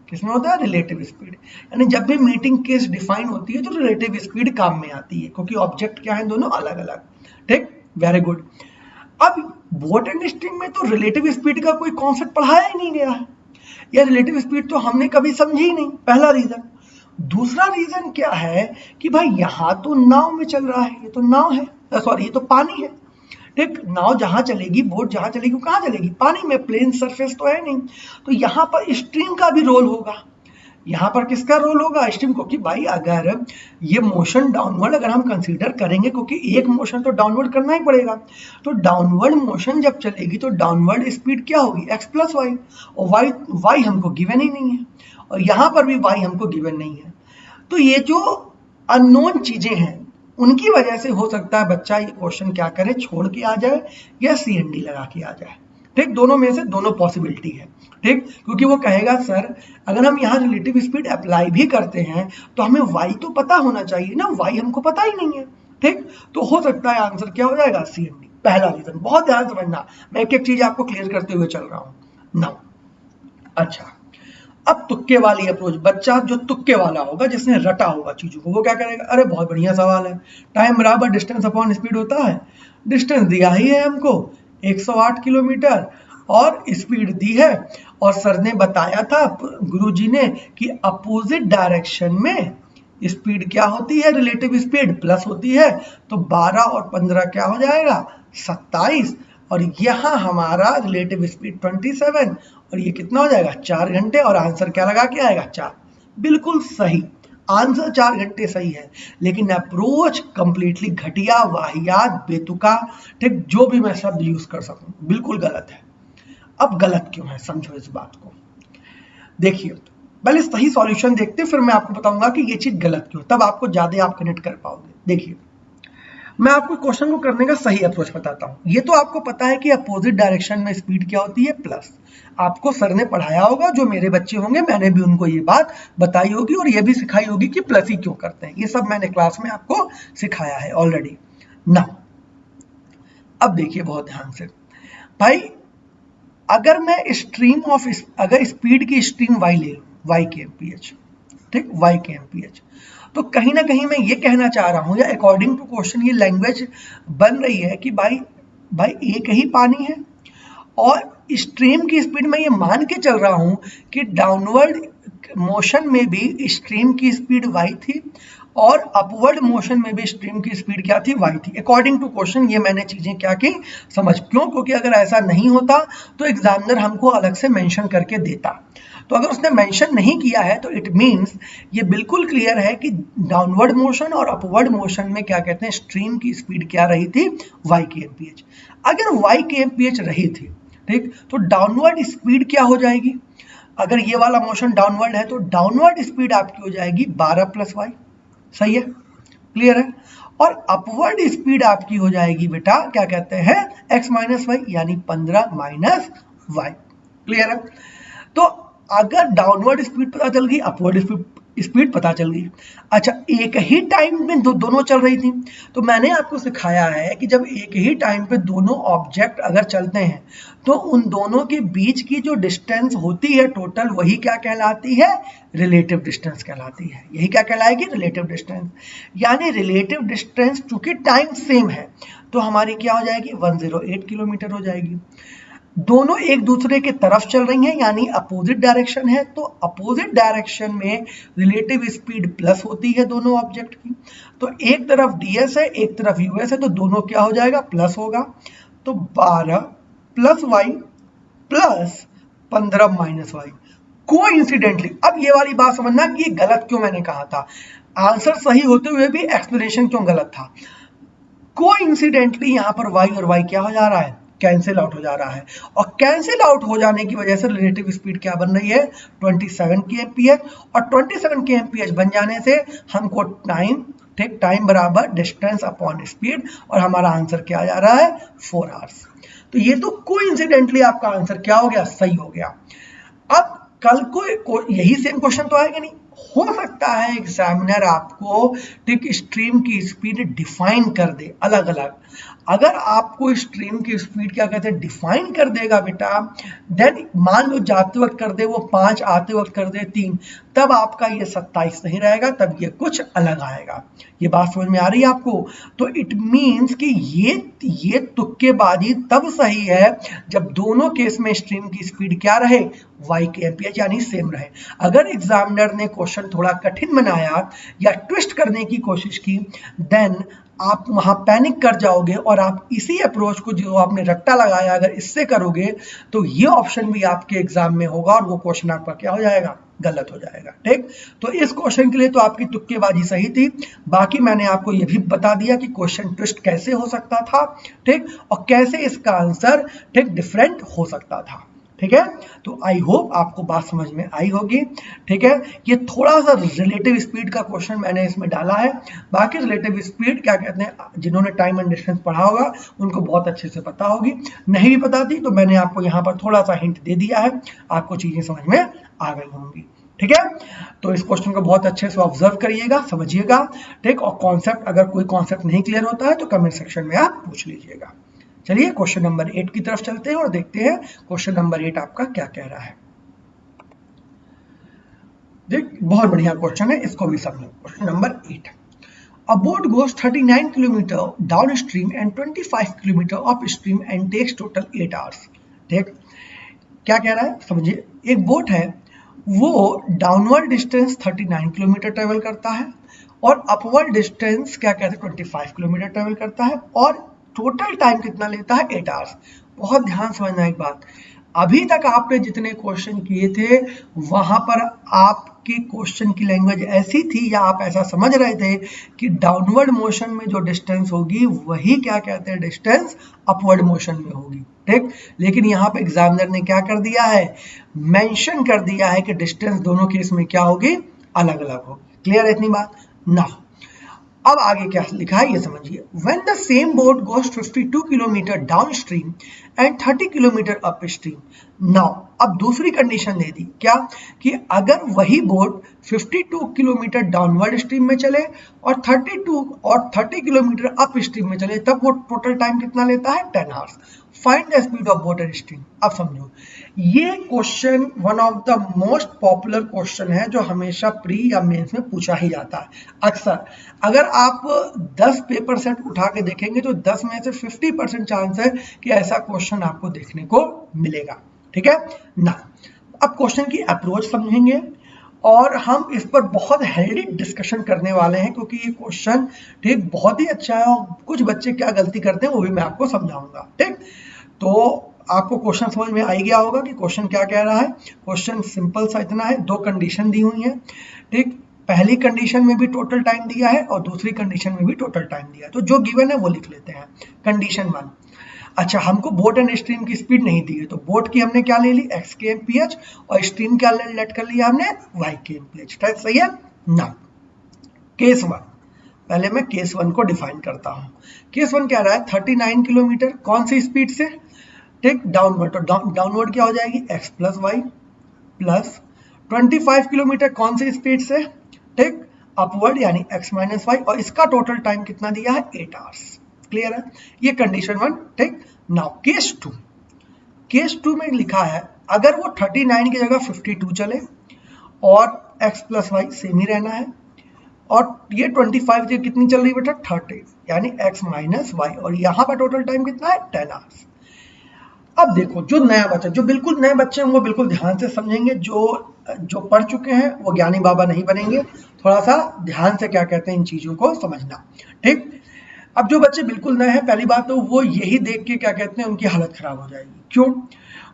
A: किसमें होता है रिलेटिव स्पीड, यानी जब भी मीटिंग केस डिफाइन होती है तो रिलेटिव स्पीड काम में आती है, क्योंकि ऑब्जेक्ट क्या है दोनों अलग अलग, ठीक, वेरी गुड। अब बोट एंड स्ट्रीम में तो रिलेटिव स्पीड का कोई कॉन्सेप्ट पढ़ाया ही नहीं गया है, या रिलेटिव स्पीड तो हमने कभी समझी ही नहीं, पहला रीजन। दूसरा रीजन क्या है कि भाई यहाँ तो नाव में चल रहा है, ये तो नाव है, सॉरी ये तो पानी है, ठीक। नाव जहां चलेगी, बोट जहां चलेगी, वो कहाँ चलेगी पानी में, प्लेन सरफेस तो है नहीं, तो यहाँ पर स्ट्रीम का भी रोल होगा। यहाँ पर किसका रोल होगा स्ट्रीम को, कि भाई अगर ये मोशन डाउनवर्ड अगर हम कंसीडर करेंगे, क्योंकि एक मोशन तो डाउनवर्ड करना ही पड़ेगा, तो डाउनवर्ड मोशन जब चलेगी तो डाउनवर्ड स्पीड क्या होगी x प्लस वाई, और वाई हमको गिवन ही नहीं है और यहाँ पर भी वाई हमको गिवन नहीं है। तो ये जो अननोन चीजें हैं उनकी वजह से हो सकता है बच्चा ये क्वेश्चन क्या करे, छोड़ के आ जाए या CND लगा के आ जाए, ठीक। दोनों में से दोनों पॉसिबिलिटी है, ठीक, क्योंकि वो कहेगा सर अगर हम यहाँ रिलेटिव स्पीड अप्लाई भी करते हैं तो हमें y तो पता होना चाहिए ना, y हमको पता ही नहीं है, ठीक। तो हो सकता है आंसर क्या हो जाएगा CND, पहला रीजन। बहुत ध्यान समझना, मैं एक एक चीज आपको क्लियर करते हुए चल रहा हूँ नाउ। अच्छा, अब तुक्के वाली अप्रोच, बच्चा जो तुक्के वाला होगा जिसने रटा होगा चीजों को, वो क्या करेगा, अरे बहुत बढ़िया सवाल है, टाइम बराबर डिस्टेंस अपॉन स्पीड होता है, डिस्टेंस दिया ही है हमको 108 किलोमीटर और स्पीड दी है, और सर ने बताया था गुरुजी ने कि अपोजिट डायरेक्शन में स्पीड क्या होती है रिलेटिव स्पीड प्लस होती है, तो 12 और 15 क्या हो जाएगा 27, और यहाँ हमारा रिलेटिव स्पीड 27 और ये कितना हो जाएगा 4 घंटे, और आंसर क्या लगा के आएगा 4। बिल्कुल सही आंसर, 4 घंटे सही है, लेकिन अप्रोच कंप्लीटली घटिया, वाहियात, बेतुका, ठीक, जो भी मैं शब्द यूज कर सकूं, बिल्कुल गलत है। अब गलत क्यों है समझो इस बात को। देखिए पहले सही सॉल्यूशन देखते फिर मैं आपको बताऊंगा कि ये चीज गलत क्यों, तब आपको ज्यादा आप कनेक्ट कर पाओगे। देखिए मैं आपको क्वेश्चन को करने का सही अप्रोच बताता हूँ। ये तो आपको पता है कि अपोजिट डायरेक्शन में स्पीड क्या होती है प्लस, आपको सर ने पढ़ाया होगा, जो मेरे बच्चे होंगे मैंने भी उनको ये बात बताई होगी और ये भी सिखाई होगी कि प्लस ही क्यों करते हैं, ये सब मैंने क्लास में आपको सिखाया है ऑलरेडी ना। अब देखिए बहुत ध्यान से भाई, अगर मैं स्ट्रीम ऑफ अगर स्पीड की स्ट्रीम वाई ले लूँ y kmph, ठीक, y kmph, तो कहीं ना कहीं मैं ये कहना चाह रहा हूँ या अकॉर्डिंग टू क्वेश्चन ये लैंग्वेज बन रही है कि भाई एक ही पानी है और स्ट्रीम की स्पीड में ये मान के चल रहा हूँ कि डाउनवर्ड मोशन में भी स्ट्रीम की स्पीड y थी और अपवर्ड मोशन में भी स्ट्रीम की स्पीड क्या थी y थी। अकॉर्डिंग टू क्वेश्चन ये मैंने चीजें क्या की समझ, क्यों, क्योंकि अगर ऐसा नहीं होता तो एग्जामिनर हमको अलग से मेंशन करके देता, तो अगर उसने मेंशन नहीं किया है तो इट मींस ये बिल्कुल क्लियर है कि डाउनवर्ड मोशन और अपवर्ड मोशन में क्या कहते हैं स्ट्रीम की स्पीड क्या रही थी y kmph। अगर y kmph रही थी, ठीक, तो डाउनवर्ड स्पीड क्या हो जाएगी, अगर ये वाला मोशन डाउनवर्ड है तो डाउनवर्ड स्पीड आपकी हो जाएगी 12 प्लस वाई, सही है, क्लियर है। और अपवर्ड स्पीड आपकी हो जाएगी बेटा क्या कहते हैं x माइनस वाई, यानी 15 माइनस वाई। क्लियर है? तो अगर डाउनवर्ड स्पीड पता चल गई, अपवर्ड स्पीड पता चल गई। अच्छा, एक ही टाइम में दोनों चल रही थी, तो मैंने आपको सिखाया है कि जब एक ही टाइम पे दोनों ऑब्जेक्ट अगर चलते हैं तो उन दोनों के बीच की जो डिस्टेंस होती है टोटल, वही क्या कहलाती है, रिलेटिव डिस्टेंस कहलाती है। यही क्या कहलाएगी, रिलेटिव डिस्टेंस। यानी रिलेटिव डिस्टेंस चूंकि टाइम सेम है तो हमारी क्या हो जाएगी, 108 किलोमीटर हो जाएगी। दोनों एक दूसरे के तरफ चल रही हैं, यानी अपोजिट डायरेक्शन है, तो अपोजिट डायरेक्शन में रिलेटिव स्पीड प्लस होती है दोनों ऑब्जेक्ट की। तो एक तरफ ds है, एक तरफ us है, तो दोनों क्या हो जाएगा, प्लस होगा। तो 12 plus y plus 15 minus y. Coincidentally, अब ये वाली बात समझना कि ये गलत क्यों मैंने कहा था, आंसर सही होते हुए भी एक्सप्लेनेशन क्यों गलत था। कोइंसिडेंटली यहाँ पर y और y क्या हो जा रहा है, कैंसिल आउट हो जा रहा है, और कैंसिल आउट हो जाने की वजह से रिलेटिव स्पीड क्या बन रही है, 27 kmph, और 27 kmph बन जाने से हमको टाइम, ठीक, टाइम बराबर डिस्टेंस अपॉन स्पीड, और हमारा आंसर क्या आ जा रहा है, 4 आवर्स। तो ये तो कोइंसिडेंटली आपका आंसर क्या हो गया, सही हो गया। अब कल को यही सेम क्वेश्चन तो आएगा नहीं, हो सकता है एग्जामिनर आपको ठीक स्ट्रीम की स्पीड डिफाइन कर दे अलग अलग। अगर आपको स्ट्रीम की स्पीड क्या कहते हैं डिफाइन कर देगा बेटा, देन मान लो जाते वक्त कर दे वो 5, आते वक्त कर दे 3, तब आपका ये 27 नहीं रहेगा, तब ये कुछ अलग आएगा। ये बात समझ में आ रही है आपको? तो इट मीन्स कि ये तुक्केबाजी तब सही है जब दोनों केस में स्ट्रीम की स्पीड क्या रहे, y kmph, यानी सेम रहे। अगर एग्जामिनर ने क्वेश्चन थोड़ा कठिन बनाया या ट्विस्ट करने की कोशिश की, देन आप वहां पैनिक कर जाओगे और आप इसी अप्रोच को जो आपने रट्टा लगाया अगर इससे करोगे तो ये ऑप्शन भी आपके एग्जाम में होगा और वो क्वेश्चन आपका क्या हो जाएगा, गलत हो जाएगा। ठीक, तो इस क्वेश्चन के लिए तो आपकी तुक्केबाजी सही थी, बाकी मैंने आपको ये भी बता दिया कि क्वेश्चन ट्विस्ट कैसे हो सकता था, ठीक, और कैसे इसका आंसर ठीक डिफरेंट हो सकता था। ठीक है, तो आई होप आपको बात समझ में आई होगी। ठीक है, ये थोड़ा सा रिलेटिव स्पीड का क्वेश्चन मैंने इसमें डाला है, बाकी रिलेटिव स्पीड क्या कहते हैं, जिन्होंने टाइम एंड डिस्टेंस पढ़ा होगा उनको बहुत अच्छे से पता होगी, नहीं भी पता थी तो मैंने आपको यहाँ पर थोड़ा सा हिंट दे दिया है, आपको चीजें समझ में आ गई होंगी। ठीक है, तो इस क्वेश्चन को बहुत अच्छे से ऑब्जर्व करिएगा, समझिएगा। ठीक, और कॉन्सेप्ट, अगर कोई कॉन्सेप्ट नहीं क्लियर होता है तो कमेंट सेक्शन में आप पूछ लीजिएगा। चलिए क्वेश्चन नंबर 8 की तरफ चलते हैं और देखते हैं क्वेश्चन नंबर 8 आपका क्या कह रहा है। देख, बहुत बढ़िया क्वेश्चन है, इसको भी समझो। Question number 8, A boat goes 39 km downstream and 25 km upstream and takes total 8 hours. ठीक, क्या कह रहा है समझिए। एक बोट है, वो डाउनवर्ड डिस्टेंस 39 किलोमीटर ट्रेवल करता है और अपवर्ड डिस्टेंस क्या कहते हैं 25 किलोमीटर ट्रेवल करता है, और टोटल टाइम कितना लेता है, 8 आवर्स। बहुत ध्यान समझना एक बात, अभी तक आपने जितने क्वेश्चन किए थे वहां पर आपके क्वेश्चन की लैंग्वेज ऐसी थी या आप ऐसा समझ रहे थे कि डाउनवर्ड मोशन में जो डिस्टेंस होगी वही क्या कहते हैं डिस्टेंस अपवर्ड मोशन में होगी। ठीक, लेकिन यहाँ पे एग्जामिनर ने क्या कर दिया है, मेंशन कर दिया है कि डिस्टेंस दोनों केस में क्या होगी, अलग अलग हो। क्लियर है इतनी बात ना? अब आगे क्या लिखा है ये समझिए। When the same boat goes 52 kilometre downstream and 30 kilometre upstream, now अब दूसरी कंडीशन दे दी, क्या कि अगर वही बोट 52 किलोमीटर डाउनवर्ड स्ट्रीम में चले और 30 किलोमीटर अप स्ट्रीम में चले, तब वो टोटल टाइम कितना लेता है, 10 hours. Find the speed of boat and stream. अब समझो, ये question one of the most popular question है जो हमेशा प्री या मेंस में पूछा ही जाता है अक्सर। अगर आप 10 पेपर सेट उठा के देखेंगे तो 10 में से 50% चांस है कि ऐसा क्वेश्चन आपको देखने को मिलेगा। ठीक है ना? अब क्वेश्चन की अप्रोच समझेंगे और हम इस पर बहुत हेल्दी डिस्कशन करने वाले हैं, क्योंकि ये क्वेश्चन ठीक बहुत ही अच्छा है और कुछ बच्चे क्या गलती करते हैं वो भी मैं आपको समझाऊंगा। ठीक, तो आपको क्वेश्चन समझ में आ ही गया होगा कि क्वेश्चन क्या कह रहा है। क्वेश्चन सिंपल सा इतना है, दो कंडीशन दी हुई है। ठीक, पहली कंडीशन में भी टोटल टाइम दिया है और दूसरी कंडीशन में भी टोटल टाइम दिया है, तो जो गिवन है वो लिख लेते हैं। कंडीशन 1, अच्छा हमको बोट एंड स्ट्रीम की स्पीड नहीं दी है, तो बोट की हमने क्या ले ली, x kmph, और स्ट्रीम क्या लेट कर लिया हमने, y kmph। सही है ना? केस 1, पहले मैं केस 1 को डिफाइन करता हूँ। केस 1 कह रहा है 39 किलोमीटर कौन सी स्पीड से, ठीक, डाउनवर्ड, तो डाउनवर्ड क्या हो जाएगी x plus y, plus 25 kilometre कौन सी स्पीड से, ठीक, अपवर्ड यानी x माइनस वाई, और इसका टोटल टाइम कितना दिया है 8 आवर्स। क्लियर है, ये कंडीशन 1, ठीक। नाउ केस 2 में लिखा है अगर वो 39 की जगह 52 चले और x प्लस वाई सेम ही रहना है, और ये 25 की कितनी चल रही है बेटा 30, यानी x माइनस वाई, और यहाँ पर टोटल टाइम कितना है 10 आवर्स। अब देखो जो नया बच्चा, जो बिल्कुल नए बच्चे हैं वो बिल्कुल ध्यान से समझेंगे, जो पढ़ चुके हैं वो ज्ञानी बाबा नहीं बनेंगे, थोड़ा सा ध्यान से क्या कहते हैं इन चीजों को समझना, ठीक। अब जो बच्चे बिल्कुल नए हैं, पहली बात तो वो यही देख के क्या कहते हैं उनकी हालत खराब हो जाएगी। क्यों?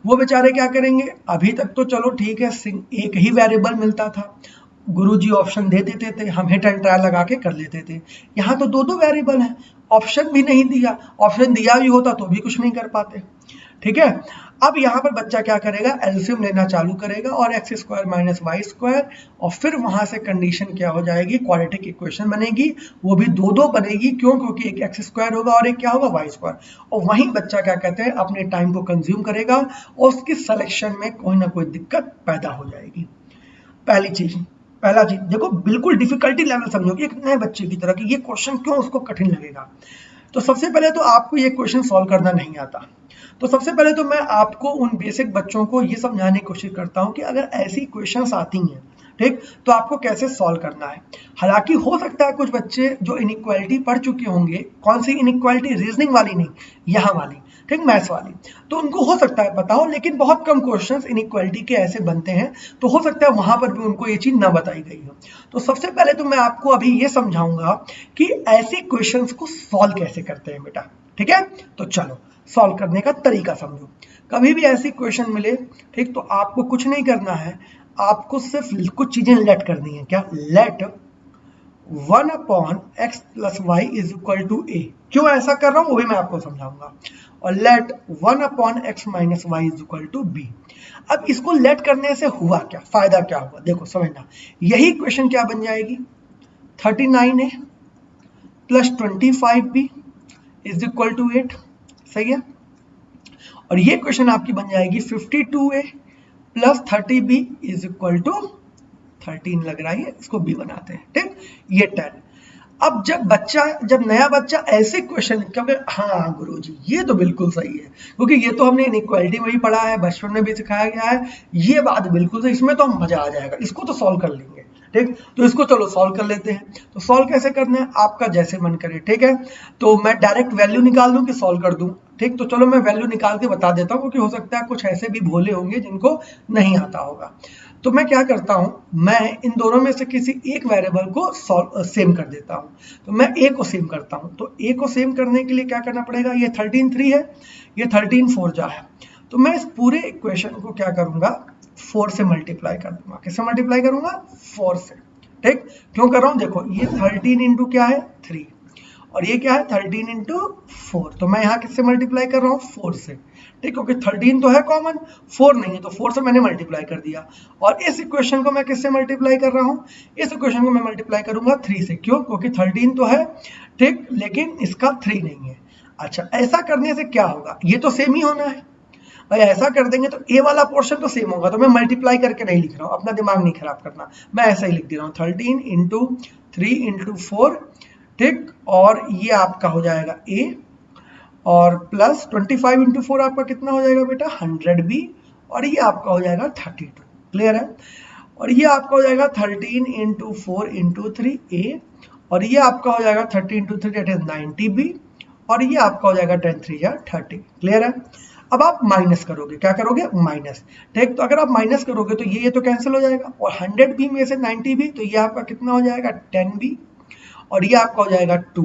A: वो बेचारे क्या करेंगे, अभी तक तो चलो ठीक है एक ही वेरिएबल मिलता था, गुरुजी ऑप्शन दे देते थे, हम हिट एंड ट्रायल लगा के कर लेते थे। यहाँ तो दो वेरिएबल हैं, ऑप्शन भी नहीं दिया, ऑप्शन दिया भी होता तो भी कुछ नहीं कर पाते, ठीक है। अब यहाँ पर बच्चा क्या करेगा, एलसीएम लेना चालू करेगा और x square minus y square, और फिर वहां से कंडीशन क्या हो जाएगी, क्वाड्रेटिक इक्वेशन बनेगी, वो भी दो बनेगी। क्यों? क्योंकि एक एक्स स्क्वायर होगा और एक क्या होगा, वाई स्क्वायर, और वहीं बच्चा क्या कहते हैं अपने टाइम को कंज्यूम करेगा और उसकी सिलेक्शन में कोई ना कोई दिक्कत पैदा हो जाएगी। पहला चीज देखो, बिल्कुल डिफिकल्टी लेवल समझोगे एक नए बच्चे की तरह कि ये क्वेश्चन क्यों उसको कठिन लगेगा। तो सबसे पहले तो आपको ये क्वेश्चन सॉल्व करना नहीं आता, तो सबसे पहले तो मैं आपको उन बेसिक बच्चों को ये समझाने की कोशिश करता हूँ कि अगर ऐसी क्वेश्चंस आती हैं, ठीक, तो आपको कैसे सॉल्व करना है। हालांकि हो सकता है कुछ बच्चे जो इनइक्वालिटी पढ़ चुके होंगे, कौन सी इनइक्वालिटी, रीजनिंग वाली नहीं, यहाँ वाली, ठीक, मैथ्स वाली, तो उनको हो सकता है पता हो, लेकिन बहुत कम क्वेश्चंस इनइक्वालिटी के ऐसे बनते हैं, तो हो सकता है वहां पर भी उनको ये चीज ना बताई गई हो। तो सबसे पहले तो मैं आपको अभी ये समझाऊंगा कि ऐसे क्वेश्चंस को सॉल्व कैसे करते हैं बेटा, ठीक है। तो चलो सॉल्व करने का तरीका समझो। कभी भी ऐसी क्वेश्चन मिले, ठीक, तो आपको कुछ नहीं करना है, आपको सिर्फ कुछ चीजें लेट करनी है। क्या? Let 1 upon x plus Y is equal to a. क्यों ऐसा कर रहा हूं वो भी मैं आपको समझाऊंगा। और let 1 upon x minus Y is equal to b. अब इसको लेट करने से हुआ क्या, फायदा क्या हुआ, देखो समझना। यही क्वेश्चन क्या बन जाएगी, 39a plus 25b is equal to 8, सही है। और ये क्वेश्चन आपकी बन जाएगी 52a plus 30b is equal to 13 लग रहा है, इसको b बनाते हैं, ठीक, ये 10। अब जब नया बच्चा ऐसे क्वेश्चन, क्योंकि हाँ गुरुजी ये तो बिल्कुल सही है, क्योंकि ये तो हमने इनइक्वालिटी में भी पढ़ा है, बचपन में भी सिखाया गया है, ये बात बिल्कुल सही, इसमें तो मजा आ जाएगा, इसको तो सॉल्व कर लेंगे, ठीक। तो इसको चलो सॉल्व कर लेते हैं। तो सॉल्व कैसे करना है, आपका जैसे मन करे, ठीक है। तो मैं डायरेक्ट वैल्यू निकाल दूं कि सॉल्व कर दूं, ठीक। तो चलो मैं वैल्यू निकाल के बता देता हूं, क्योंकि हो सकता है कुछ ऐसे भी भोले होंगे जिनको नहीं आता होगा। तो मैं क्या करता हूं, मैं इन दोनों में से किसी एक वेरिएबल को सेम कर देता हूं। तो मैं ए को सेम करता हूं। तो ए को सेम करने के लिए क्या करना पड़ेगा, ये 13 है, ये 13 4 है। तो मैं इस पूरे इक्वेशन को क्या करूंगा, 4 से मल्टीप्लाई कर दूंगा। किससे मल्टीप्लाई करूंगा, 4 से, ठीक। क्यों कर रहा हूं, देखो ये 13 इंटू क्या है 3, और ये क्या है 13 इंटू 4, तो मैं यहाँ किससे मल्टीप्लाई कर रहा हूँ 4 से, ठीक, क्योंकि 13 तो है कॉमन, 4 नहीं है, तो 4 से मैंने मल्टीप्लाई कर दिया। और इस इक्वेशन को मैं किससे मल्टीप्लाई कर रहा हूँ, इस इक्वेशन को मैं मल्टीप्लाई करूंगा 3 से। क्यों? क्योंकि 13 तो है, ठीक, लेकिन इसका 3 नहीं है। अच्छा, ऐसा करने से क्या होगा, ये तो सेम ही होना है भाई, ऐसा कर देंगे तो ए वाला पोर्शन तो सेम होगा। तो मैं मल्टीप्लाई करके नहीं लिख रहा हूँ, अपना दिमाग नहीं खराब करना, मैं ऐसा ही लिख दे रहा हूँ 13 इंटू 3 इंटू 4, ठीक, और ये आपका हो जाएगा ए, और प्लस 25 इंटू 4 आपका कितना हो जाएगा बेटा 100b, और ये आपका हो जाएगा 32। क्लियर है। और ये आपका हो जाएगा 13 इंटू 4 इंटू 3 ए, और ये आपका हो जाएगा 30 इंटू 3 दैट इज 90b, और ये आपका हो जाएगा 10 3 या 30। क्लियर है। अब आप माइनस करोगे, क्या करोगे, माइनस, ठीक। तो अगर आप माइनस करोगे तो ये तो कैंसिल हो जाएगा, और 100b में से 90b, तो ये आपका कितना हो जाएगा 10b, और ये आपका हो जाएगा 2,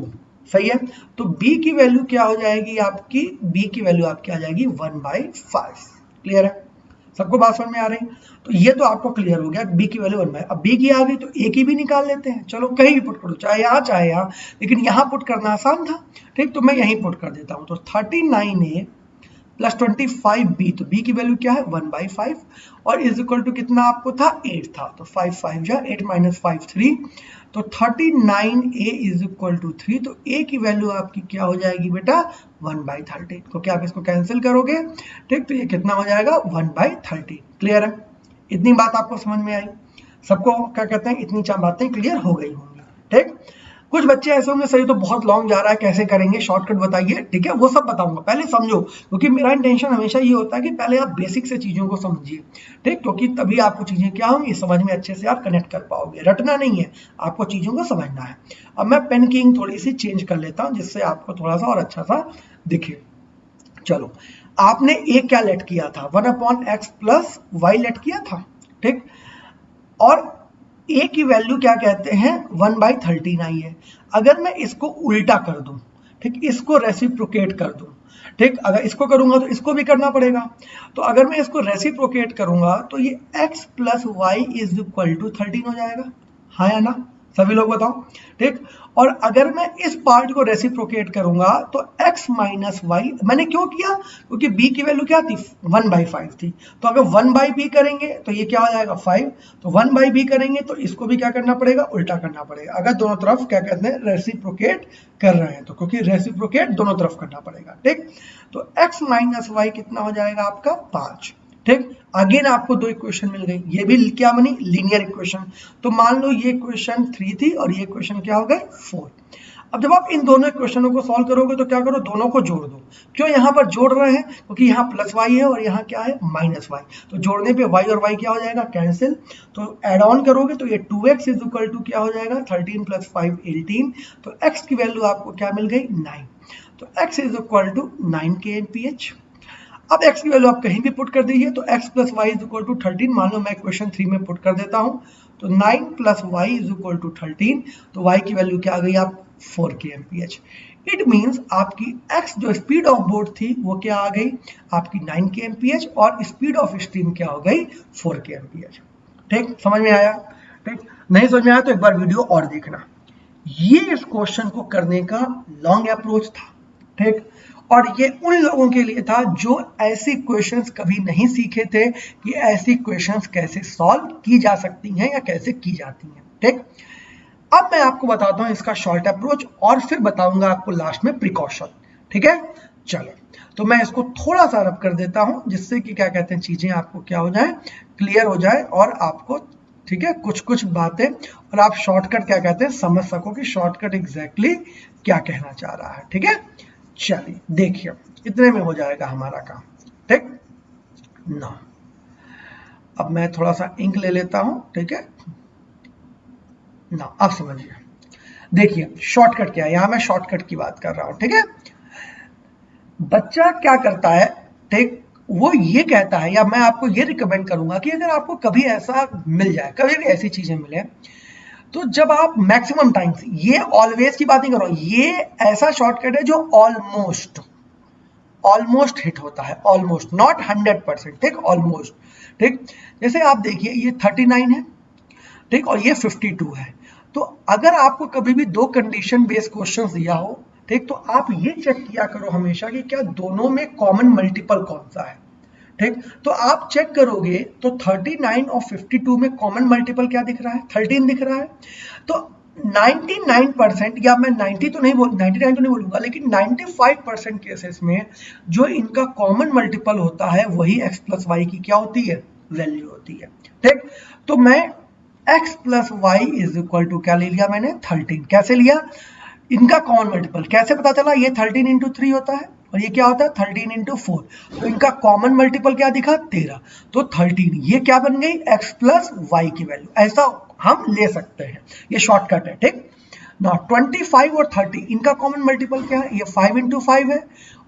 A: सही है। तो b की वैल्यू क्या हो जाएगी आपकी, b की वैल्यू आपकी आ जाएगी 1/5। क्लियर है, सबको बात समझ में आ रही। तो ये तो आपको क्लियर हो गया, b की वैल्यू 1/5। अब b की आ गई तो a की भी निकाल लेते हैं, चलो कहीं भी पुट करो, चाहे यहाँ, लेकिन यहाँ पुट करना आसान था, ठीक। तो मैं यहीं पुट कर देता हूँ। तो 39a प्लस 25b, तो b की वैल्यू क्या है 1/5 और इज इक्वल टू कितना आपको था 8 था, तो 5 5 जा 8 माइनस 5 3, तो 39a इज इक्वल टू 3, तो a की वैल्यू आपकी क्या हो जाएगी बेटा 1/30, तो क्या आप इसको कैंसिल करोगे, ठीक, तो ये कितना हो जाएगा 1/30। क्लियर है, इतनी बात आपको समझ में आई, सबको क्या कहते हैं इतनी बातें क्लियर हो गई होंगी, ठीक। कुछ बच्चे ऐसे होंगे सही तो बहुत लॉन्ग जा रहा है, कैसे करेंगे, शॉर्टकट बताइए, ठीक है, वो सब बताऊंगा, पहले समझो, क्योंकि मेरा इंटेंशन हमेशा ये होता है कि पहले आप बेसिक से चीजों को समझिए, ठीक, क्योंकि तभी आपको चीजें क्या होंगी समझ में अच्छे से आप कनेक्ट कर पाओगे, रटना नहीं है, आपको चीजों को समझना है। अब मैं पेन की इंक थोड़ी सी चेंज कर लेता हूँ जिससे आपको थोड़ा सा और अच्छा सा दिखे। चलो, आपने ए क्या लेट किया था 1/x प्लस वाई लेट किया था, ठीक, और a की वैल्यू क्या कहते हैं 1/13 आई है। अगर मैं इसको उल्टा कर दूं, ठीक, इसको रेसिप्रोकेट कर दूं, ठीक, अगर इसको करूंगा तो इसको भी करना पड़ेगा, तो अगर मैं इसको रेसिप्रोकेट करूंगा तो ये x plus Y is equal to 13 हो जाएगा, हाँ या ना, सभी लोग बताओ, ठीक। और अगर मैं इस पार्ट को रेसिप्रोकेट करूंगा तो x माइनस वाई, मैंने क्यों किया, क्योंकि b की वैल्यू क्या थी 1/5 थी, तो अगर 1/b करेंगे तो ये क्या हो जाएगा 5, तो 1/b करेंगे तो इसको भी क्या करना पड़ेगा उल्टा करना पड़ेगा, अगर दोनों तरफ क्या कहते हैं रेसिप्रोकेट कर रहे हैं तो, क्योंकि रेसिप्रोकेट दोनों तरफ करना पड़ेगा, ठीक। तो x माइनस वाई कितना हो जाएगा आपका 5, ठीक। अगेन आपको दो इक्वेशन मिल गई, ये भी क्या बनी लीनियर इक्वेशन, तो मान लो ये इक्वेशन 3 थी और ये इक्वेशन क्या हो गई 4। अब जब आप इन दोनों इक्वेशनों को सॉल्व करोगे तो क्या करो दोनों को जोड़ दो, क्यों यहाँ पर जोड़ रहे हैं, क्योंकि यहाँ प्लस वाई है और यहाँ क्या है माइनस वाई, तो जोड़ने पे वाई और वाई क्या हो जाएगा कैंसिल, तो एड ऑन करोगे तो ये 2x इज इक्वल टू क्या हो जाएगा 13 प्लस 5 18, तो x की वैल्यू आपको क्या मिल गई 9, तो x is equal to 9 kmph। अब x की वैल्यू आप कहीं भी पुट कर दीजिए, तो x plus Y is equal to 13, मान लो मैं इक्वेशन 3 में पुट कर देता हूं, तो 9 plus Y is equal to 13, तो y की वैल्यू क्या आ गई आप 4 kmph। इट मींस आपकी x जो स्पीड ऑफ बोट थी वो क्या आ गई आपकी 9 kmph और स्पीड ऑफ स्ट्रीम क्या हो गई 4 kmph, ठीक, समझ में आया, ठीक, नहीं समझ में आया तो एक बार वीडियो और देखना। ये इस क्वेश्चन को करने का लॉन्ग अप्रोच था, ठीक, और ये उन लोगों के लिए था जो ऐसी क्वेश्चंस कभी नहीं सीखे थे कि ऐसी क्वेश्चंस कैसे सॉल्व की जा सकती हैं या कैसे की जाती हैं, ठीक। अब मैं आपको बताता हूं इसका शॉर्ट अप्रोच और फिर बताऊंगा आपको लास्ट में प्रिकॉशन, ठीक है। चलो, तो मैं इसको थोड़ा सा रब कर देता हूं जिससे कि क्या कहते हैं चीजें आपको क्या हो जाए क्लियर हो जाए और आपको, ठीक है, कुछ कुछ बातें और आप शॉर्टकट क्या कहते हैं समझ सको कि शॉर्टकट एग्जैक्टली क्या कहना चाह रहा है, ठीक है। चलिए देखिए, इतने में हो जाएगा हमारा काम, ठीक ना। अब मैं थोड़ा सा इंक ले लेता हूं, ठीक है ना, अब समझिए, देखिए शॉर्टकट क्या है, यहां मैं शॉर्टकट की बात कर रहा हूं, ठीक है। बच्चा क्या करता है, ठीक, वो ये कहता है या मैं आपको ये रिकमेंड करूंगा कि अगर आपको कभी ऐसा मिल जाए, कभी भी ऐसी चीजें मिले, तो जब आप मैक्सिमम टाइम्स, ये ऑलवेज की बात नहीं कर रहा हूं, ये ऐसा शॉर्टकट है जो ऑलमोस्ट हिट होता है, ऑलमोस्ट, नॉट 100%, ठीक, ऑलमोस्ट, ठीक। जैसे आप देखिए ये 39 है, ठीक, और ये 52 है, तो अगर आपको कभी भी दो कंडीशन बेस्ड क्वेश्चंस दिया हो, ठीक, तो आप ये चेक किया करो हमेशा कि क्या दोनों में कॉमन मल्टीपल कौन सा है, ठीक। तो आप चेक करोगे तो 39 और 52 में कॉमन मल्टीपल क्या दिख रहा है 13 दिख रहा है, तो 99% या मैं 99 तो नहीं बोलूंगा, लेकिन 95% केसेस में जो इनका कॉमन मल्टीपल होता है वही x प्लस वाई की क्या होती है वैल्यू होती है, ठीक। तो मैं x plus Y is equal to क्या ले लिया मैंने 13, कैसे लिया, इनका कॉमन मल्टीपल कैसे पता चला, ये 13 इंटू 3 होता है और ये क्या होता है 13 इंटू 4, तो इनका कॉमन मल्टीपल क्या दिखा 13, तो 13 ये क्या बन गई x प्लस वाई की वैल्यू, ऐसा हम ले सकते हैं, ये शॉर्टकट है, ठीक ना। 25 और 30 इनका कॉमन मल्टीपल क्या है, ये 5 इंटू 5 है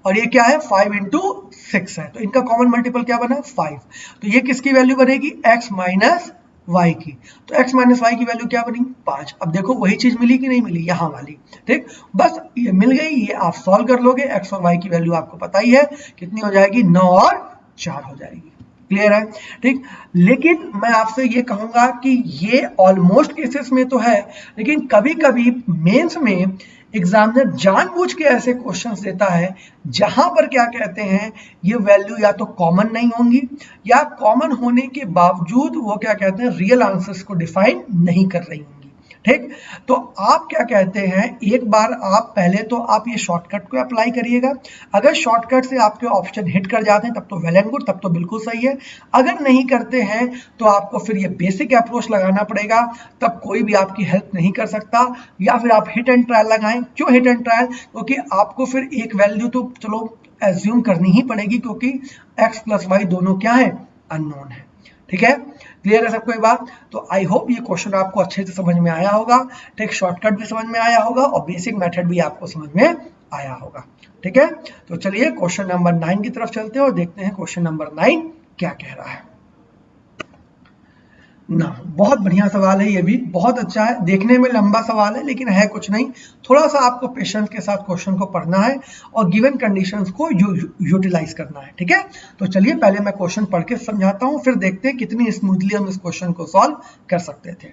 A: और ये क्या है 5 इंटू 6 है, तो इनका कॉमन मल्टीपल क्या बना 5, तो ये किसकी वैल्यू बनेगी x माइनस y की, तो x माइनस वाई की वैल्यू क्या बनी 5। अब देखो वही चीज मिली कि नहीं मिली, यहाँ वाली, ठीक, बस ये मिल गई, ये आप सॉल्व कर लोगे, x और y की वैल्यू आपको पता ही है कितनी हो जाएगी 9 और 4 हो जाएगी, क्लियर है, ठीक। लेकिन मैं आपसे ये कहूंगा कि ये ऑलमोस्ट केसेस में तो है, लेकिन कभी कभी मेंस में एग्जामिनर जानबूझ के ऐसे क्वेश्चंस देता है जहां पर क्या कहते हैं, ये वैल्यू या तो कॉमन नहीं होंगी या कॉमन होने के बावजूद वो क्या कहते हैं रियल आंसर्स को डिफाइन नहीं कर रही होंगी। ठीक, तो आप क्या कहते हैं, एक बार आप पहले तो आप ये शॉर्टकट को अप्लाई करिएगा। अगर शॉर्टकट से आपके ऑप्शन हिट कर जाते हैं तब तो वेल एंड गुड, तब तो बिल्कुल सही है। अगर नहीं करते हैं तो आपको फिर ये बेसिक अप्रोच लगाना पड़ेगा, तब कोई भी आपकी हेल्प नहीं कर सकता। या फिर आप हिट एंड ट्रायल लगाएं। क्यों हिट एंड ट्रायल? क्योंकि आपको फिर एक वैल्यू तो चलो एज्यूम करनी ही पड़ेगी, क्योंकि x प्लस वाई दोनों क्या है, अननोन है। ठीक है, क्लियर है सबको ये बात? तो आई होप ये क्वेश्चन आपको अच्छे से समझ में आया होगा। ठीक, शॉर्टकट भी समझ में आया होगा और बेसिक मेथड भी आपको समझ में आया होगा। ठीक है, तो चलिए क्वेश्चन नंबर 9 की तरफ चलते हैं और देखते हैं क्वेश्चन नंबर 9 क्या कह रहा है ना। बहुत बढ़िया सवाल है, ये भी बहुत अच्छा है। देखने में लंबा सवाल है लेकिन है कुछ नहीं, थोड़ा सा आपको पेशेंस के साथ क्वेश्चन को पढ़ना है और गिवन कंडीशंस को यूटिलाइज करना है। ठीक है, तो चलिए पहले मैं क्वेश्चन पढ़ के समझाता हूँ, फिर देखते हैं कितनी स्मूथली हम इस क्वेश्चन को सॉल्व कर सकते थे।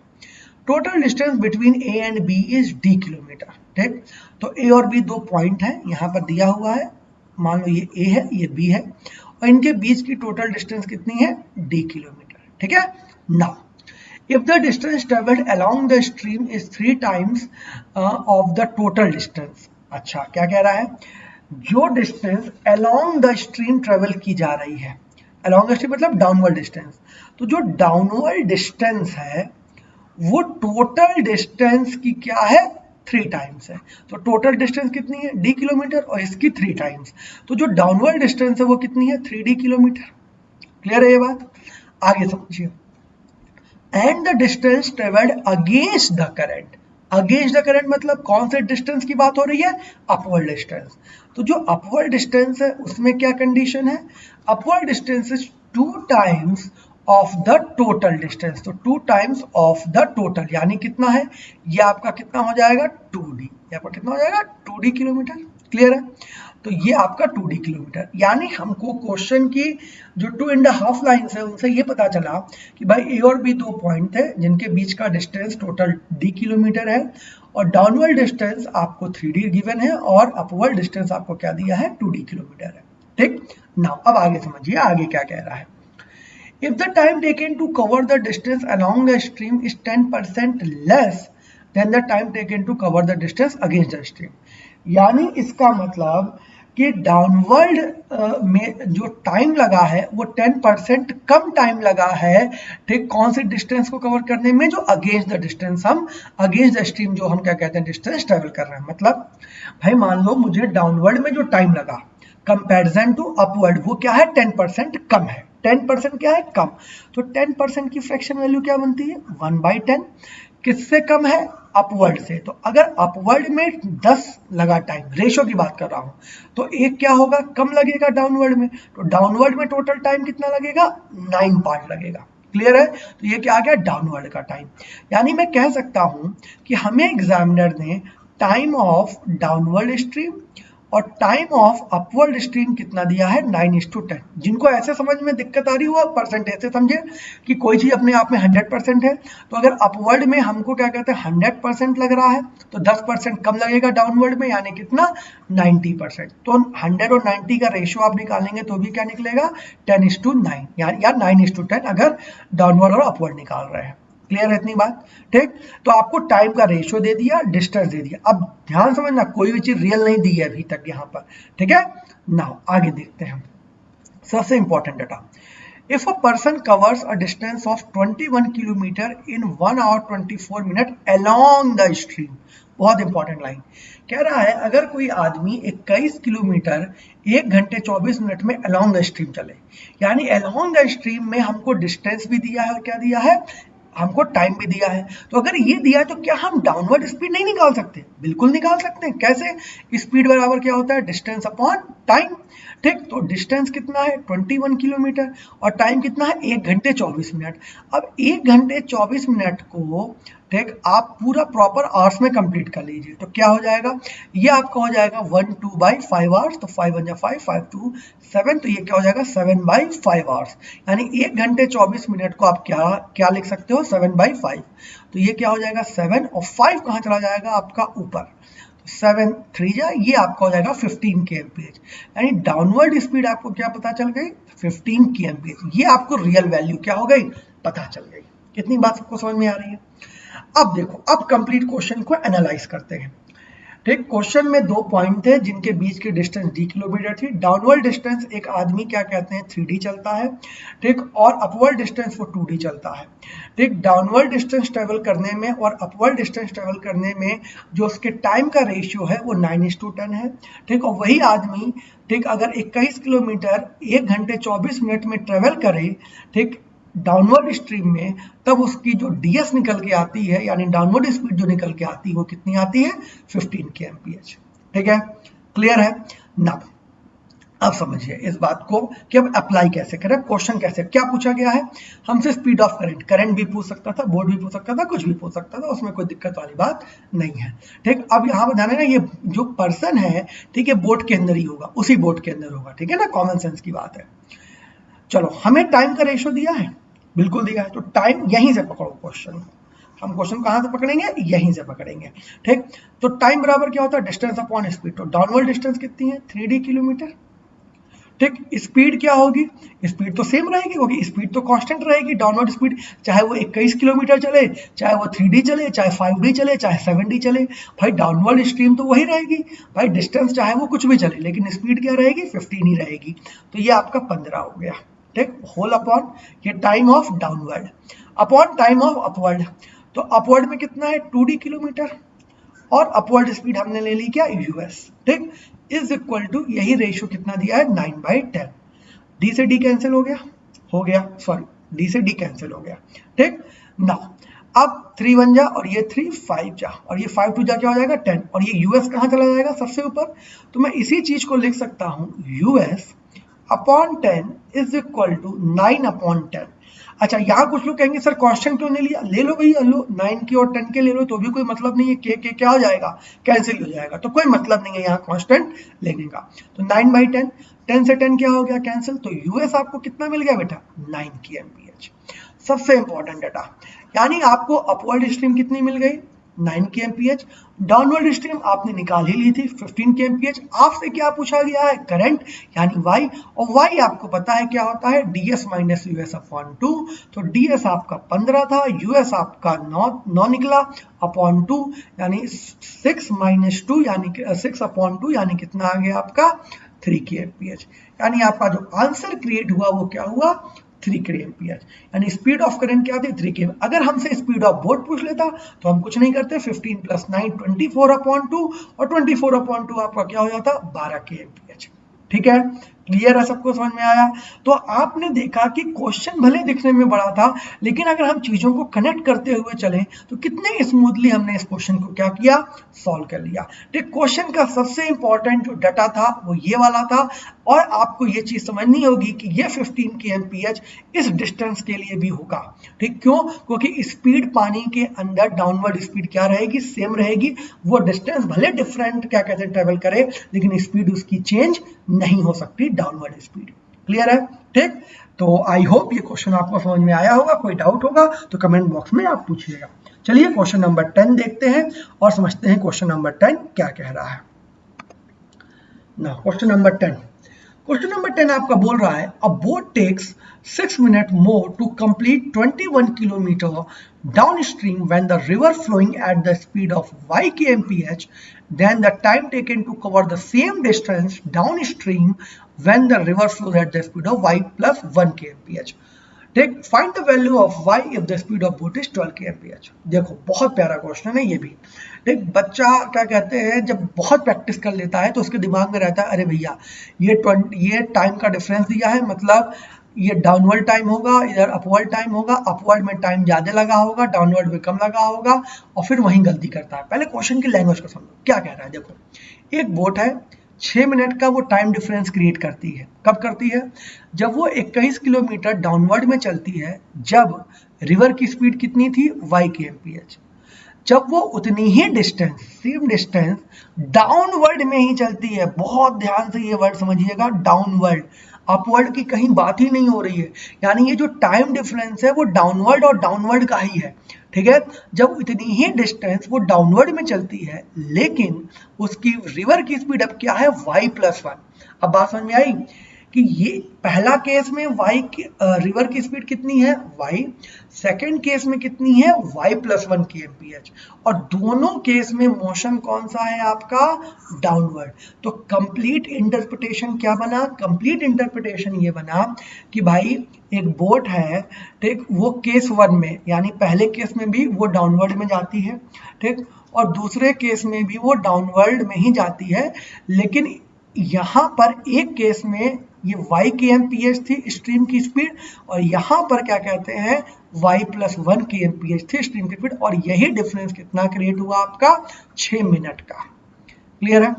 A: Total distance between A and B is d kilometre. ठीक, तो ए और बी दो पॉइंट है, यहाँ पर दिया हुआ है। मान लो ये ए है, ये बी है, और इनके बीच की टोटल डिस्टेंस कितनी है, d किलोमीटर। ठीक है, now if the distance traveled along the stream is 3 times of the total distance। अच्छा, क्या कह रहा है, जो distance along the stream travel की जा रही है, along the stream मतलब डाउनवर्ड डिस्टेंस, तो जो डाउनवर्ड डिस्टेंस है वो टोटल डिस्टेंस की क्या है, 3 टाइम्स है। तो टोटल डिस्टेंस कितनी है, d किलोमीटर, और इसकी 3 टाइम्स, तो जो डाउनवर्ड डिस्टेंस है वो कितनी है, 3d किलोमीटर। क्लियर है ये बात? आगे समझिए। And the distance travelled against the current. Against the current मतलब कौन से डिस्टेंस की बात हो रही है, अपवर्ड डिस्टेंस। तो जो अपवर्ड डिस्टेंस है उसमें क्या कंडीशन है, upward distance is 2 times of the total distance. तो 2 टाइम्स ऑफ द टोटल यानी कितना है, ये आपका कितना हो जाएगा, 2d। यहाँ पर कितना हो जाएगा, 2d किलोमीटर। क्लियर है? तो ये आपका 2d किलोमीटर, यानी हमको क्वेश्चन की जो 2.5 लाइन्स है उनसे ये पता चला कि भाई ए और बी दो पॉइंट थे जिनके बीच का डिस्टेंस टोटल d किलोमीटर है, और डाउनवर्ड डिस्टेंस आपको 3d गिवन है और अपवर्ड डिस्टेंस आपको क्या दिया है, 2d किलोमीटर है। ठीक, नाउ अब आगे समझिए आगे क्या कह रहा है। If the time taken to cover the distance along the stream is 10% less than the time taken to cover the distance against the stream। यानी इसका मतलब कि डाउनवर्ड में जो टाइम लगा है वो 10% कम टाइम लगा है। ठीक, कौन सी डिस्टेंस को कवर करने में, जो अगेंस्ट द डिस्टेंस, हम अगेंस्ट द स्ट्रीम जो हम क्या कहते हैं डिस्टेंस ट्रेवल कर रहे हैं। मतलब भाई मान लो मुझे डाउनवर्ड में जो टाइम लगा कंपैरिजन टू अपवर्ड वो क्या है, 10% कम है। 10% क्या है, कम। तो 10% की फ्रैक्शन वैल्यू क्या बनती है, 1/10। किससे कम है, अपवर्ड से। तो अगर अपवर्ड में 10 लगा टाइम, रेशो की बात कर रहा हूं, तो एक क्या होगा, कम लगेगा डाउनवर्ड में। तो डाउनवर्ड में टोटल टाइम कितना लगेगा, 9 पार्ट लगेगा। क्लियर है? तो ये क्या आ गया, डाउनवर्ड का टाइम। यानी मैं कह सकता हूं कि हमें एग्जामिनर ने टाइम ऑफ डाउनवर्ड स्ट्रीम और टाइम ऑफ अपवर्ड स्ट्रीम कितना दिया है, 9:10। जिनको ऐसे समझ में दिक्कत आ रही हो परसेंटेज से समझे कि कोई चीज अपने आप में 100% है, तो अगर अपवर्ड में हमको क्या कहते हैं 100% लग रहा है तो 10% कम लगेगा डाउनवर्ड में, यानी कितना, 90%। तो 100 और 90 का रेशियो आप निकालेंगे तो भी क्या निकलेगा, 10:9 या 9:10 अगर डाउनवर्ड और अपवर्ड निकाल रहे हैं। क्लियर है इतनी बात? ठीक, तो आपको टाइम का रेशियो दे दिया, डिस्टेंस दे दिया। अब ध्यान समझना, कोई भी चीज रियल नहीं दी है अभी तक यहाँ पर। ठीक है, नाउ आगे देखते हैं सबसे important data. If a person covers a distance of 21 kilometre in 1 hour 24 minutes along the stream. बहुत इंपॉर्टेंट लाइन कह रहा है, अगर कोई आदमी 21 किलोमीटर 1 घंटे 24 मिनट में अलोंग द स्ट्रीम चले, यानी अलोंग द स्ट्रीम में हमको डिस्टेंस भी दिया है और क्या दिया है, हमको टाइम भी दिया है। तो अगर ये दिया है तो क्या हम डाउनवर्ड स्पीड नहीं निकाल सकते? बिल्कुल निकाल सकते हैं। कैसे? स्पीड बराबर क्या होता है, डिस्टेंस अपॉन टाइम। ठीक, तो डिस्टेंस कितना है 21 किलोमीटर और टाइम कितना है 1 घंटे 24 मिनट। अब 1 घंटे 24 मिनट को ठीक आप पूरा प्रॉपर आवर्स में कंप्लीट कर लीजिए, तो क्या हो जाएगा, ये आपका हो जाएगा 1/2/5 आवर्स। तो 5 1 5 5 2 7, तो ये क्या हो जाएगा 7/5 आवर्स। यानी 1 घंटे 24 मिनट को आप क्या क्या लिख सकते हो, 7/5। तो ये क्या हो जाएगा 7, और 5 कहाँ चला जाएगा आपका ऊपर, 7 3 जा, ये आपका हो जाएगा 15 kmph। यानी डाउनवर्ड स्पीड आपको क्या पता चल गई, 15 kmph। ये आपको रियल वैल्यू क्या हो गई, पता चल गई। कितनी बात सबको समझ में आ रही है। अब देखो, अब कंप्लीट क्वेश्चन को एनालाइज करते हैं। ठीक, क्वेश्चन में 2 पॉइंट थे जिनके बीच की डिस्टेंस d किलोमीटर थी। डाउनवर्ड डिस्टेंस एक आदमी क्या कहते हैं 3d चलता है, ठीक, और अपवर्ड डिस्टेंस वो 2d चलता है। ठीक, डाउनवर्ड डिस्टेंस ट्रेवल करने में और अपवर्ड डिस्टेंस ट्रेवल करने में जो उसके टाइम का रेशियो है वो 9:10 है। ठीक, और वही आदमी, ठीक, अगर 21 किलोमीटर 1 घंटे 24 मिनट में ट्रेवल करे, ठीक, डाउनवर्ड स्ट्रीम में, तब उसकी जो ds निकल के आती है, यानी डाउनवर्ड स्पीड जो निकल के आती है, वो कितनी आती है, 15 kmph। ठीक है, क्लियर है ना। अब समझिए इस बात को कि अब अप्लाई कैसे करें, क्वेश्चन कैसे, क्या पूछा गया है हमसे, स्पीड ऑफ करंट। करंट भी पूछ सकता था, बोर्ड भी पूछ सकता था, कुछ भी पूछ सकता था, उसमें कोई दिक्कत वाली बात नहीं है। ठीक, अब यहाँ पर ध्यान है ना, ये जो पर्सन है, ठीक है, बोर्ड के अंदर ही होगा, उसी बोर्ड के अंदर होगा। ठीक है ना, कॉमन सेंस की बात है। चलो, हमें टाइम का रेशियो दिया है, बिल्कुल दिया है, तो टाइम यहीं से पकड़ो क्वेश्चन। हम क्वेश्चन कहां से पकड़ेंगे, यहीं से पकड़ेंगे। ठीक, तो टाइम बराबर क्या होता है, डिस्टेंस अपॉन स्पीड। तो डाउनवर्ड डिस्टेंस कितनी है, 3d किलोमीटर। ठीक, स्पीड क्या होगी, स्पीड तो सेम रहेगी, क्योंकि स्पीड तो कांस्टेंट रहेगी। डाउनवर्ड स्पीड चाहे वो 21 किलोमीटर चले, चाहे वो 3d चले, चाहे 5d चले, चाहे 7d चले, भाई डाउनवर्ड स्ट्रीम तो वही रहेगी। भाई डिस्टेंस चाहे वो कुछ भी चले, लेकिन स्पीड क्या रहेगी, 15 ही रहेगी। तो ये आपका 15 हो गया। ठीक, होल अपॉन ये time of downward upon time of upward. तो अपवर्ड में कितना है, 2d किलोमीटर, और अपवर्ड स्पीड हमने ले ली क्या, us। ठीक, इज इक्वल टू, यही रेशियो कितना दिया है, 9/10। d से d कैंसिल हो गया, सॉरी, d से d कैंसिल हो गया। ठीक, नाउ अब 3 1 जा, और ये 3 5 जा, और ये 5 2 जा, क्या हो जाएगा 10, और ये us कहाँ चला जाएगा, सबसे ऊपर। तो मैं इसी चीज को लिख सकता हूँ, us upon 10 is equal to 9/10। अच्छा, यहाँ कुछ लोग कहेंगे सर कांस्टेंट क्यों नहीं लिया, ले लो भैया, लो 9 के और 10 के ले लो, तो भी कोई मतलब नहीं है, के क्या हो जाएगा, कैंसिल हो जाएगा, तो कोई मतलब नहीं है यहाँ कांस्टेंट लेने का। तो 9/10, 10 से 10 क्या हो गया, कैंसिल। तो यूएस आपको कितना मिल गया बेटा, 9 kmph। सबसे इंपॉर्टेंट डाटा, यानी आपको अपवर्ड स्ट्रीम कितनी मिल गई, 9 kmph। डाउनवर्ड स्ट्रीम आपने निकाल ही ली थी, 15 kmph। आपसे क्या पूछा गया है, करंट, यानी y, और y आपको पता है क्या होता है, ds माइनस यूएस अपॉन 2। तो ds आपका 15 था, us आपका 9 निकला, अपॉन 2, यानी 6 माइनस 2, यानी 6 अपॉन 2, यानी कितना आ गया आपका, 3 kmph। यानी आपका जो आंसर क्रिएट हुआ वो क्या हुआ, 3 kmph। यानी स्पीड ऑफ करंट क्या थी, 3 kmph। अगर हमसे स्पीड ऑफ बोट पूछ लेता तो हम कुछ नहीं करते, 15 + 9 24/2, और 24/2 आपका क्या हो जाता, 12 kmph। ठीक है, क्लियर है, सबको समझ में आया। तो आपने देखा कि क्वेश्चन भले दिखने में बड़ा था, लेकिन अगर हम चीजों को कनेक्ट करते हुए चलें तो कितने स्मूथली हमने इस क्वेश्चन को क्या किया, सॉल्व कर लिया। ठीक, क्वेश्चन का सबसे इंपॉर्टेंट जो डाटा था वो ये वाला था, और आपको ये चीज समझनी होगी कि ये 15 kmph इस डिस्टेंस के लिए भी होगा। ठीक, क्यों, क्योंकि स्पीड पानी के अंदर डाउनवर्ड स्पीड क्या रहेगी, सेम रहेगी। वो डिस्टेंस भले डिफरेंट क्या कहते हैं ट्रेवल करे, लेकिन स्पीड उसकी चेंज नहीं हो सकती, डाउनवर्ड स्पीड। क्लियर है। ठीक, तो आई होप ये क्वेश्चन आपको समझ में आया होगा। कोई डाउट होगा तो कमेंट बॉक्स में आप पूछिएगा। चलिए क्वेश्चन नंबर 10 देखते हैं और समझते हैं क्वेश्चन नंबर 10 क्या कह रहा है ना। क्वेश्चन नंबर 10 आपका बोल रहा है, a boat takes 6 minutes more to complete 21 kilometer downstream when the river flowing at the speed of y kmph than the time taken to cover the same distance downstream when the river flows at the speed of y plus 1 kmph. Take find the value of y if the speed of boat is 12 kmph. देखो बहुत प्यारा question है ये भी। एक बच्चा क्या कहते हैं, जब बहुत प्रैक्टिस कर लेता है तो उसके दिमाग में रहता है, अरे भैया ये टाइम का डिफरेंस दिया है, मतलब ये डाउनवर्ड टाइम होगा, इधर अपवर्ड टाइम होगा, अपवर्ड में टाइम ज्यादा लगा होगा, डाउनवर्ड में कम लगा होगा, और फिर वहीं गलती करता है। पहले क्वेश्चन की लैंग्वेज को समझो क्या कह रहा है। देखो, एक बोट है, 6 मिनट का वो टाइम डिफरेंस क्रिएट करती है। कब करती है, जब वो 21 किलोमीटर डाउनवर्ड में चलती है, जब रिवर की स्पीड कितनी थी, y kmph। जब वो उतनी ही डिस्टेंस, सेम डिस्टेंस डाउनवर्ड में ही चलती है। बहुत ध्यान से ये वर्ड समझिएगा, डाउनवर्ड, अपवर्ड की कहीं बात ही नहीं हो रही है। यानी ये जो टाइम डिफरेंस है वो डाउनवर्ड और डाउनवर्ड का ही है, ठीक है। जब इतनी ही डिस्टेंस वो डाउनवर्ड में चलती है, लेकिन उसकी रिवर की स्पीड अब क्या है, y+1। अब बात समझ में आई कि ये पहला केस में y की रिवर की स्पीड कितनी है, y, सेकेंड केस में कितनी है, y+1 kmph, और दोनों केस में मोशन कौन सा है आपका, डाउनवर्ड। तो कंप्लीट इंटरप्रिटेशन क्या बना, कंप्लीट इंटरप्रिटेशन ये बना कि भाई एक बोट है, ठीक, वो केस 1 में यानी पहले केस में भी वो डाउनवर्ड में जाती है, ठीक, और दूसरे केस में भी वो डाउनवर्ड में ही जाती है, लेकिन यहाँ पर एक केस में ये y kmph थी स्ट्रीम की स्पीड, और यहाँ पर क्या कहते हैं, y+1 kmph थी स्ट्रीम की स्पीड, और यही डिफरेंस कितना क्रिएट हुआ आपका, 6 मिनट का। क्लियर है।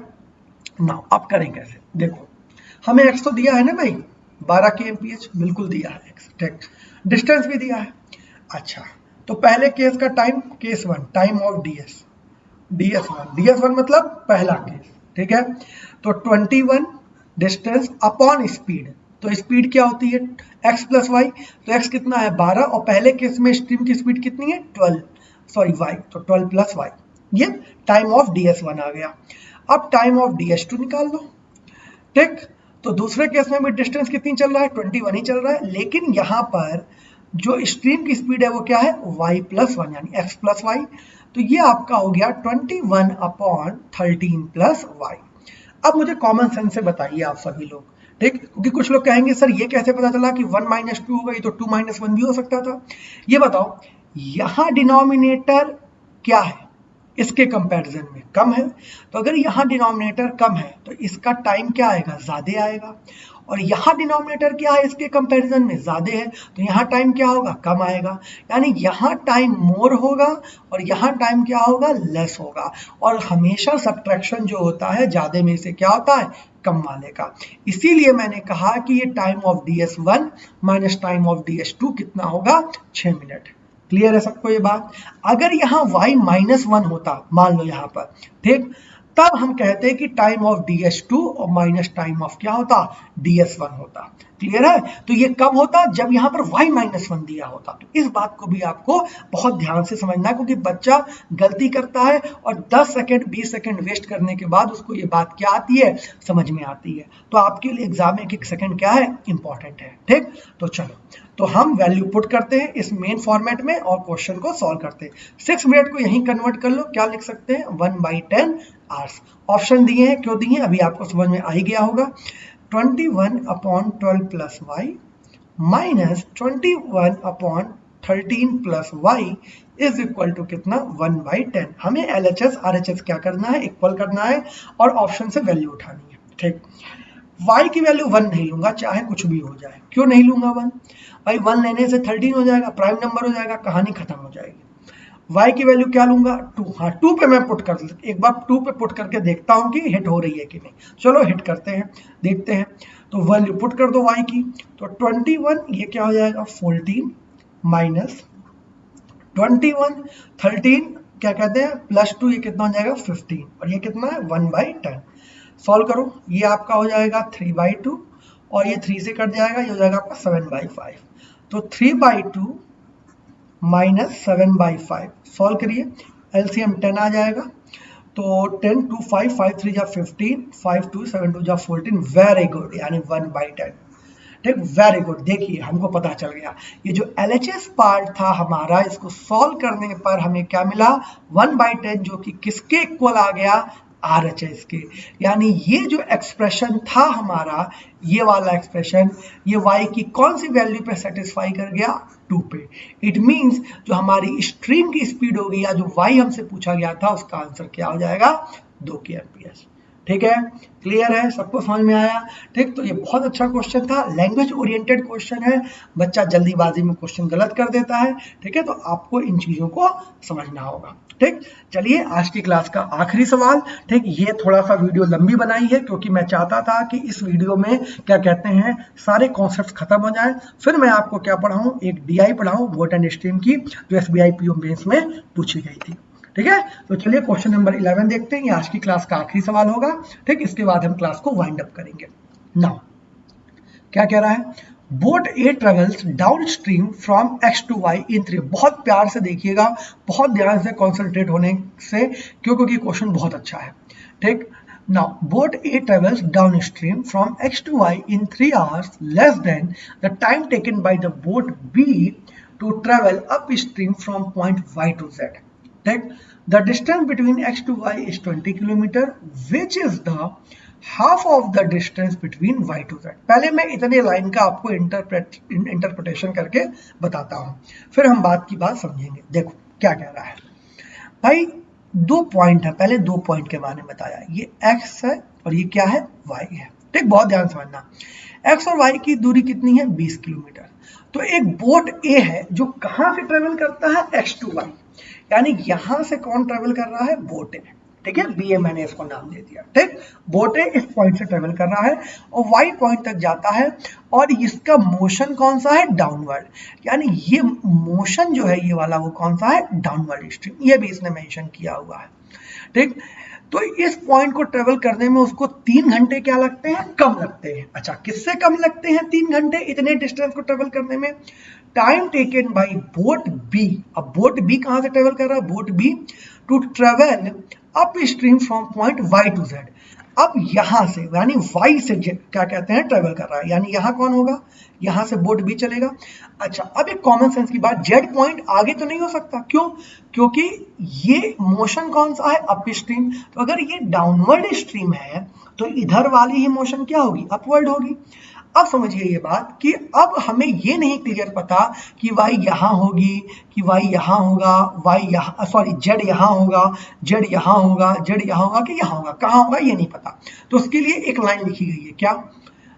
A: नाउ अब करें कैसे, देखो हमें x तो दिया है ना भाई, 12 kmph, बिल्कुल दिया है x, ठीक, डिस्टेंस भी दिया है। अच्छा, तो पहले केस का time, case 1, time of ds1 मतलब पहला केस, ठीक है। तो 21 डिस्टेंस अपॉन स्पीड, तो स्पीड क्या होती है, x+y, तो x कितना है, 12, और पहले केस में स्ट्रीम की स्पीड कितनी है, 12, सॉरी y, तो 12+y, ये टाइम ऑफ ds1 आ गया। अब टाइम ऑफ ds2 निकाल लो, ठीक। तो दूसरे केस में भी डिस्टेंस कितनी चल रहा है, 21 ही चल रहा है, लेकिन यहाँ पर जो स्ट्रीम की स्पीड है वो क्या है, y+1 यानी x+y, तो ये आपका हो गया 21/13+y। अब मुझे कॉमन सेंस से बताइए आप सभी लोग, ठीक, क्योंकि कुछ लोग कहेंगे सर ये कैसे पता चला कि 1 - 2 होगा, ये तो 2 - 1 भी हो सकता था। ये बताओ, यहाँ डिनोमिनेटर क्या है, इसके कंपैरिजन में कम है, तो अगर यहाँ डिनोमिनेटर कम है तो इसका टाइम क्या आएगा, ज़्यादा आएगा, और यहाँ डिनोमिनेटर क्या है, इसके कंपैरिजन में ज़्यादा है, तो यहाँ टाइम क्या होगा, कम आएगा। यानी यहाँ टाइम मोर होगा और यहाँ टाइम क्या होगा, लेस होगा, और हमेशा सब्ट्रैक्शन जो होता है ज़्यादा में से क्या होता है, कम वाले का। इसीलिए मैंने कहा कि ये time of ds1 minus time of ds2 कितना होगा, 6 मिनट। क्लियर है सबको ये बात। अगर यहाँ y-1 होता, मान लो यहाँ पर, ठीक, तब हम कहते हैं कि टाइम ऑफ ds2 और माइनस टाइम ऑफ क्या होता, ds1 होता। क्लियर है। तो ये कब होता, जब यहाँ पर y-1 दिया होता। तो इस बात को भी आपको बहुत ध्यान से समझना है, क्योंकि बच्चा गलती करता है और 10 सेकंड 20 सेकंड वेस्ट करने के बाद उसको ये बात क्या आती है, समझ में आती है। तो आपके लिए एग्जाम एक सेकंड क्या है, इंपॉर्टेंट है, ठीक। तो चलो, तो हम वैल्यू पुट करते हैं इस मेन फॉर्मेट में और क्वेश्चन को सॉल्व करते हैं। 6 मिनट को यहीं कन्वर्ट कर लो, क्या लिख सकते हैं, 1/10 आवर्स। ऑप्शन दिए हैं, क्यों दिए हैं अभी आपको समझ में आ ही गया होगा। 21/12+y minus 21/13+y is equal to कितना, 1/10। हमें LHS RHS क्या करना है, इक्वल करना है और ऑप्शन से वैल्यू उठानी है, ठीक। y की वैल्यू 1 नहीं लूंगा, चाहे कुछ भी हो जाए। क्यों नहीं लूंगा 1, भाई 1 लेने से 13 हो जाएगा, प्राइम नंबर हो जाएगा, कहानी खत्म हो जाएगी। y की वैल्यू क्या लूंगा, 2, हाँ 2 पे मैं पुट कर, एक बार 2 पे पुट करके देखता हूँ कि हिट हो रही है कि नहीं। चलो हिट करते हैं, देखते हैं। तो वैल्यू पुट कर दो y की, तो 21, ये क्या हो जाएगा, 14 माइनस 21, 13 क्या कहते हैं +2, ये कितना हो जाएगा, 15, और ये कितना है, 1/10। सॉल्व करो, ये आपका हो जाएगा 3/2, और ये 3 से कट जाएगा, ये हो जाएगा आपका 7/5। तो 3/2 माइनस 7/5, सॉल्व करिए, LCM 10 आ जाएगा। तो 10 2 5 5 3 जा 15, 5 2 7 2 जा 14, वेरी गुड, यानी 1/10, ठीक, वेरी गुड। देखिए हमको पता चल गया, ये जो LHS पार्ट था हमारा, इसको सॉल्व करने पर हमें क्या मिला, 1/10, जो कि किसके इक्वल आ गया, RHS के। यानी ये जो एक्सप्रेशन था हमारा, ये वाला एक्सप्रेशन, ये y की कौन सी वैल्यू पे सेटिस्फाई कर गया, 2 पे। इट मींस जो हमारी स्ट्रीम की स्पीड होगी या जो y हमसे पूछा गया था, उसका आंसर क्या हो जाएगा, 2 kmph। ठीक है, क्लियर है, सबको समझ में आया, ठीक। तो ये बहुत अच्छा क्वेश्चन था, लैंग्वेज ओरिएंटेड क्वेश्चन है, बच्चा जल्दीबाजी में क्वेश्चन गलत कर देता है, ठीक है। तो आपको इन चीज़ों को समझना होगा, ठीक। चलिए आज की क्लास का आखिरी सवाल, ठीक। ये थोड़ा सा वीडियो लंबी बनाई है क्योंकि मैं चाहता था कि इस वीडियो में क्या कहते हैं, सारे कॉन्सेप्ट खत्म हो जाए, फिर मैं आपको क्या पढ़ाऊँ, एक DI पढ़ाऊँ, बोट एंड स्ट्रीम की, जो SBI PO मेंस में पूछी गई थी, ठीक है, तो चलिए क्वेश्चन नंबर 11 देखते हैं, ये आज की क्लास का आखिरी सवाल होगा। ठीक, इसके बाद हम क्लास को वाइंड अप करेंगे। नाउ क्या कह रहा है, boat a travels downstream from x to y in 3। बहुत प्यार से देखिएगा, बहुत ध्यान से कॉन्सेंट्रेट होने से, क्योंकि क्वेश्चन बहुत अच्छा है। ठीक, now boat a travels downstream from x to y in 3 hours less than the time taken by the boat B to travel upstream from point Y to z. ठीक, the distance between x to Y is 20 kilometre which is the half of the distance between y to z। पहले मैं इतने line का आपको interpretation करके बताता हूं, फिर हम बात की बात समझेंगे। देखो क्या कह रहा है भाई, 2 पॉइंट है, पहले 2 पॉइंट के बारे में बताया, ये x है और ये क्या है, y है। ठीक, बहुत ध्यान समझना, x और y की दूरी कितनी है, 20 किलोमीटर। तो एक बोट A है जो कहां से ट्रेवल करता है, x टू y, यानी यहां से कौन ट्रेवल कर रहा है, बोट A। ठीक है, बी ए मैंने इसको नाम दे दिया। ठीक, बोट ए इस पॉइंट से ट्रेवल कर रहा है और वाई पॉइंट तक जाता है, और इसका मोशन कौन सा है, डाउनवर्ड, यानी ये मोशन जो है ये वाला वो कौन सा है, डाउनवर्ड स्ट्रीम, ये भी इसने मेंशन किया हुआ है। ठीक, तो इस पॉइंट को ट्रेवल करने में उसको 3 घंटे क्या लगते हैं, कम लगते हैं। अच्छा, किससे कम लगते हैं 3 घंटे इतने डिस्टेंस को ट्रेवल करने में, time taken by boat B. अब बोट बी कहां से ट्रेवल कर रहा है, boat B to travel upstream from point Y to Z. अब यहां से यानी वाई से क्या कहते हैं, ट्रेवल कर रहा है, यानी यहां कौन होगा, यहां से बोट बी चलेगा। अच्छा, अब एक कॉमन सेंस की बात, जेड पॉइंट आगे तो नहीं हो सकता, क्यों, क्योंकि ये मोशन कौन सा है, अप स्ट्रीम। तो अगर ये डाउनवर्ड स्ट्रीम है तो इधर वाली ही मोशन क्या होगी, अपवर्ड होगी। अब समझिए ये बात कि अब हमें ये नहीं क्लियर पता कि वाई यहां होगी, कि वाई यहां होगा, वाई यहां, सॉरी जेड यहां होगा, जेड यहां होगा, जेड यहां होगा कि यहां होगा, कहां होगा ये नहीं पता। तो उसके लिए एक लाइन लिखी गई है, क्या,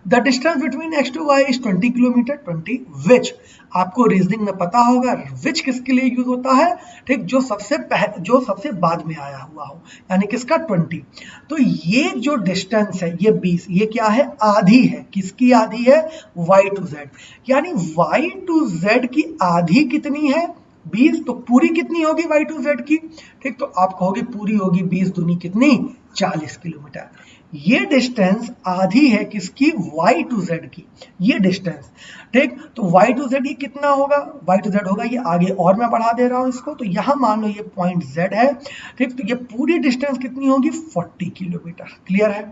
A: the distance between x to Y is 20 kilometre, 20 which, आपको रीजनिंग में पता होगा विच किसके लिए यूज होता है, ठीक, जो सबसे बाद में आया हुआ हो, यानी किसका, 20। तो ये जो डिस्टेंस है ये 20, ये क्या है, आधी है, किसकी आधी है, y टू z, यानी y टू z की आधी कितनी है, 20, तो पूरी कितनी होगी y टू z की, ठीक, तो आप कहोगे पूरी होगी 20 दूनी कितनी, 40 किलोमीटर। ये डिस्टेंस आधी है किसकी, y टू z की, ये डिस्टेंस। ठीक, तो y टू z ये कितना होगा, y टू z होगा, ये आगे और मैं बढ़ा दे रहा हूं इसको, तो यहां मान लो ये पॉइंट z है। ठीक, तो ये पूरी डिस्टेंस कितनी होगी, 40 किलोमीटर। क्लियर है,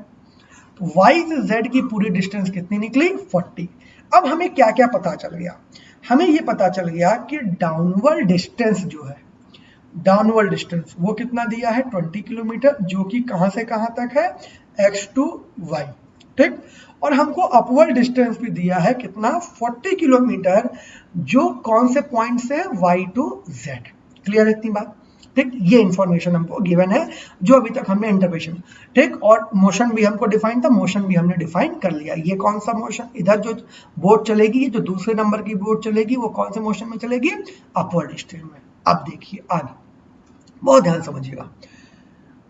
A: तो y से z की पूरी डिस्टेंस कितनी निकली, 40। अब हमें क्या क्या पता चल गया, हमें ये पता चल गया कि डाउनवर्ड डिस्टेंस जो है, डाउनवर्ड डिस्टेंस वो कितना दिया है, 20 किलोमीटर, जो कि कहां से कहां तक है, x टू y। ठीक, और हमको अपवर्ड डिस्टेंस भी दिया है कितना, 40 किलोमीटर, जो कौन से पॉइंट से, y टू z। क्लियर है इतनी बात। ठीक, ये इंफॉर्मेशन हमको गिवन है जो अभी तक हमने इंटरप्रिटेशन। ठीक, और मोशन भी हमको डिफाइन था, मोशन भी हमने डिफाइन कर लिया। ये कौन सा मोशन, इधर जो बोट चलेगी, ये जो दूसरे नंबर की बोट चलेगी वो कौन से मोशन में चलेगी, अपवर्ड स्ट्रीम में। अब देखिए आगे, बहुत ध्यान समझिएगा,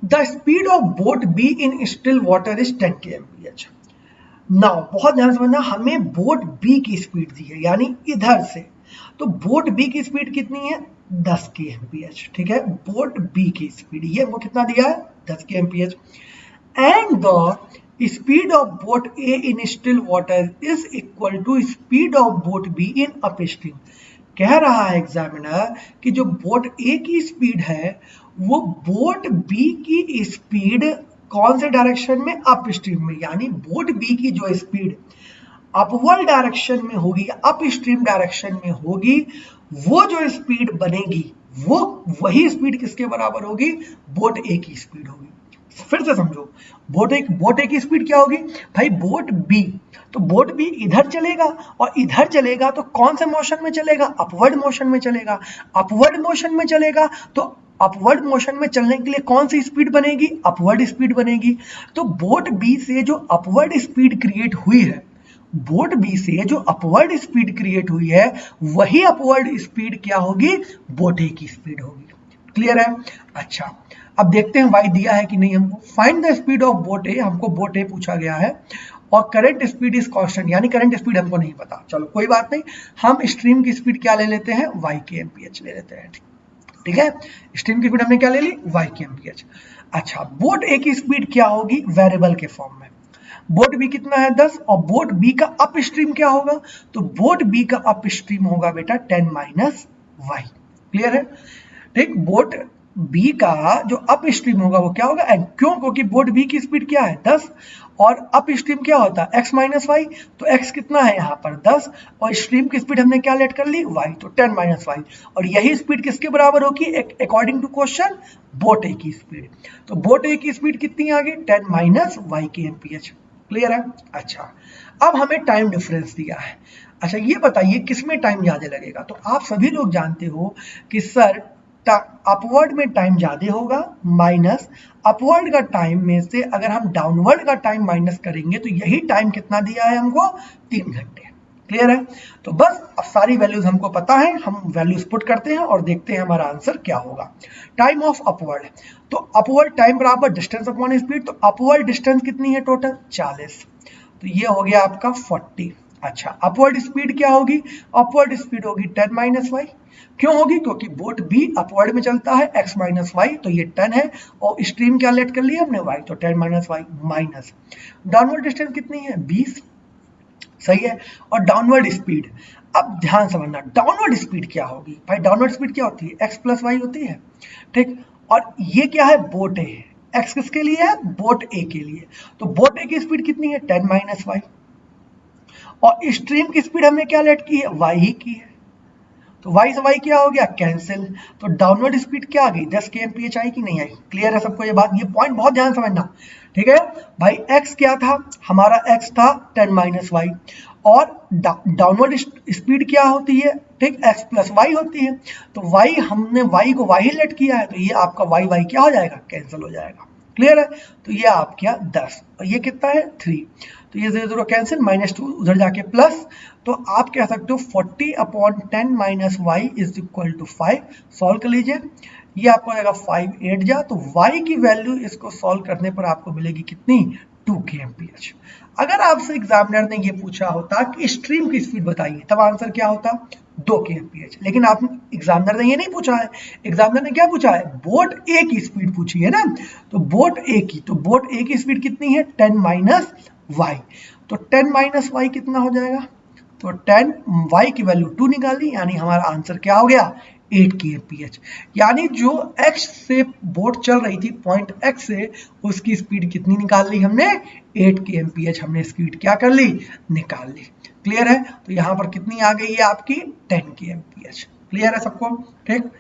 A: the speed of boat B in still water is 10 kmph। Now बहुत ध्यान समझना, हमें बोट बी की स्पीड दी है, यानी इधर से, तो बोट बी की स्पीड कितनी है, 10 kmph। ठीक है, बोट बी की स्पीड ये हमको कितना दिया है, 10 kmph, and the speed of boat A in still water is equal to speed of boat B in upstream. कह रहा है एग्जामिनर कि जो बोट ए की स्पीड है वो बोट बी की स्पीड कौन से डायरेक्शन में, अप स्ट्रीम में, यानी बोट बी की जो स्पीड अपवर्ड डायरेक्शन में होगी, अप स्ट्रीम डायरेक्शन में होगी, वो जो स्पीड बनेगी वो वही स्पीड किसके बराबर होगी, बोट ए की स्पीड होगी। फिर से समझो, बोट ए की स्पीड क्या होगी भाई, बोट बी, तो बोट बी इधर चलेगा और इधर चलेगा, तो कौन से मोशन में चलेगा, अपवर्ड मोशन में चलेगा। अपवर्ड मोशन में चलेगा तो अपवर्ड मोशन में चलने के लिए कौन सी स्पीड बनेगी, अपवर्ड स्पीड बनेगी। तो बोट बी से जो अपवर्ड स्पीड क्रिएट हुई है, बोट बी से जो अपवर्ड स्पीड क्रिएट हुई है, वही अपवर्ड स्पीड क्या होगी, बोट ए की स्पीड होगी। क्लियर है। अच्छा, अब देखते हैं वाई दिया है कि नहीं हमको। Find the speed of boat a, हमको बोट ए पूछा गया है, और करंट स्पीड इज कांस्टेंट, यानी करंट स्पीड हमको नहीं पता। चलो कोई बात नहीं, हम स्ट्रीम की स्पीड क्या ले लेते हैं, y के एमपीएच ले लेते हैं। ठीक है, स्ट्रीम की स्पीड हमने क्या ले ली, y kmph। अच्छा, बोट ए की स्पीड क्या होगी, वेरिएबल के फॉर्म में। बोट बी कितना है 10, और बोट बी का अप स्ट्रीम क्या होगा, तो बोट बी का अप स्ट्रीम होगा बेटा 10 माइनस वाई। क्लियर है, ठीक। बोट बी का जो अप स्ट्रीम होगा वो क्या होगा एन, क्यों, क्योंकि बोट बी की स्पीड क्या है 10 और अप स्ट्रीम क्या होता है x माइनस वाई, तो x कितना है यहाँ पर 10 और स्ट्रीम की स्पीड हमने क्या लेट कर ली y, तो 10 माइनस वाई। और यही स्पीड किसके बराबर होगी, अकॉर्डिंग टू क्वेश्चन, बोट ए की स्पीड। तो बोट ए की स्पीड कितनी आ गई 10 माइनस वाई के एमपीएच। क्लियर है। अच्छा, अब हमें टाइम डिफरेंस दिया है। अच्छा, ये बताइए किसमें टाइम ज्यादा लगेगा, तो आप सभी लोग जानते हो कि सर अपवर्ड में टाइम ज्यादा होगा, माइनस अपवर्ड का टाइम में से अगर हम डाउनवर्ड का टाइम माइनस करेंगे तो यही टाइम कितना दिया है हमको, 3 घंटे। क्लियर है, तो बस अब सारी वैल्यूज हमको पता है, हम वैल्यूज पुट करते हैं और देखते हैं हमारा आंसर क्या होगा। टाइम ऑफ अपवर्ड, तो अपवर्ड टाइम बराबर डिस्टेंस अपॉन स्पीड, तो अपवर्ड डिस्टेंस कितनी है टोटल 40, तो ये हो गया आपका 40। अच्छा, अपवर्ड स्पीड क्या होगी, अपवर्ड स्पीड होगी 10 माइनस वाई। क्यों होगी, क्योंकि बोट बी अपवर्ड में चलता है x माइनस वाई, तो ये 10 है और स्ट्रीम क्या लेट कर लिया हमने y, तो 10 minus Y minus downward distance कितनी है 20, सही है, और डाउनवर्ड स्पीड। अब ध्यान समझना, डाउनवर्ड स्पीड क्या होगी भाई, डाउनवर्ड स्पीड क्या होती है x प्लस वाई होती है, ठीक। और ये क्या है, बोट ए, x किसके लिए है, बोट ए के लिए, तो बोट ए की स्पीड कितनी है 10 माइनस वाई, और स्ट्रीम की स्पीड हमने क्या लेट की है, y ही की है, तो y से y क्या हो गया, कैंसिल, तो डाउनवर्ड स्पीड क्या आ गई 10 kmph आई कि नहीं आई। क्लियर है सबको ये बात, ये पॉइंट बहुत ध्यान समझना, ठीक है भाई। x क्या था हमारा, x था 10 माइनस वाई, और डाउनवर्ड स्पीड क्या होती है, ठीक, x प्लस वाई होती है, तो y हमने y को y ही लेट किया है, तो ये आपका y क्या हो जाएगा, कैंसिल हो जाएगा। क्लियर है, तो ये आप क्या 10 और ये कितना है 3, तो ये 0 0 कैंसिल, -2 उधर जाके प्लस, तो आप कह सकते हो 40 upon 10 minus Y is equal to 5। Solve कर लीजिए, ये आपको आएगा 5 8 जा, तो y की वैल्यू इसको सॉल्व करने पर आपको मिलेगी कितनी, 2 kmph। अगर आपसे एग्जामिनर ने ये पूछा होता कि स्ट्रीम की स्पीड बताइए, तब आंसर क्या होता 2 kmph, लेकिन आप एग्जामिनर ने ये नहीं पूछा है, एग्जामिनर ने क्या पूछा है, बोट ए की स्पीड पूछी है ना, तो बोट ए की, तो बोट ए की स्पीड कितनी है 10 माइनस वाई, तो 10 माइनस वाई कितना हो जाएगा, तो 10 y की वैल्यू 2 निकाली, यानी हमारा आंसर क्या हो गया 8 kmph। यानी जो x से बोट चल रही थी पॉइंट x से, उसकी स्पीड कितनी निकाल ली हमने 8 kmph, हमने स्पीड क्या कर ली, निकाल ली। क्लियर है, तो यहाँ पर कितनी आ गई है आपकी 10 kmph। क्लियर है सबको, ठीक।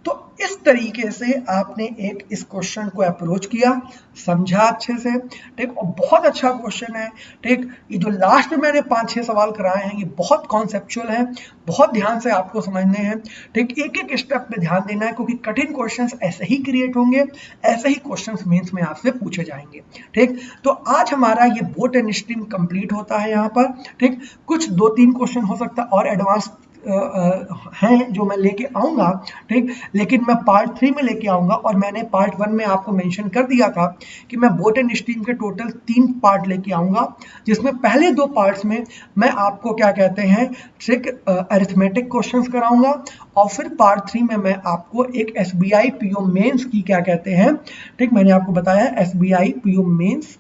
A: तो इस तरीके से आपने एक इस क्वेश्चन को अप्रोच किया, समझा अच्छे से, ठीक, और बहुत अच्छा क्वेश्चन है, ठीक। ये जो लास्ट में मैंने 5-6 सवाल कराए हैं ये बहुत कॉन्सेप्चुअल है, बहुत ध्यान से आपको समझने हैं, ठीक। एक एक स्टेप पे ध्यान देना है, क्योंकि कठिन क्वेश्चंस ऐसे ही क्रिएट होंगे, ऐसे ही क्वेश्चंस मेंस में आपसे पूछे जाएंगे, ठीक। तो आज हमारा ये बोट एंड स्ट्रीम कंप्लीट होता है यहाँ पर, ठीक। कुछ 2-3 क्वेश्चन हो सकता है और एडवांस हैं जो मैं लेके आऊंगा, ठीक, लेकिन मैं पार्ट 3 में लेके आऊंगा, और मैंने पार्ट 1 में आपको मेंशन कर दिया था कि मैं बोट एंड स्ट्रीम के टोटल 3 पार्ट लेके आऊंगा, जिसमें पहले 2 पार्ट्स में मैं आपको क्या कहते हैं, ठीक, अरिथमेटिक क्वेश्चंस कराऊंगा, और फिर पार्ट 3 में मैं आपको एक SBI PO मेंस की क्या कहते हैं, ठीक, मैंने आपको बताया SBI PO मेंस,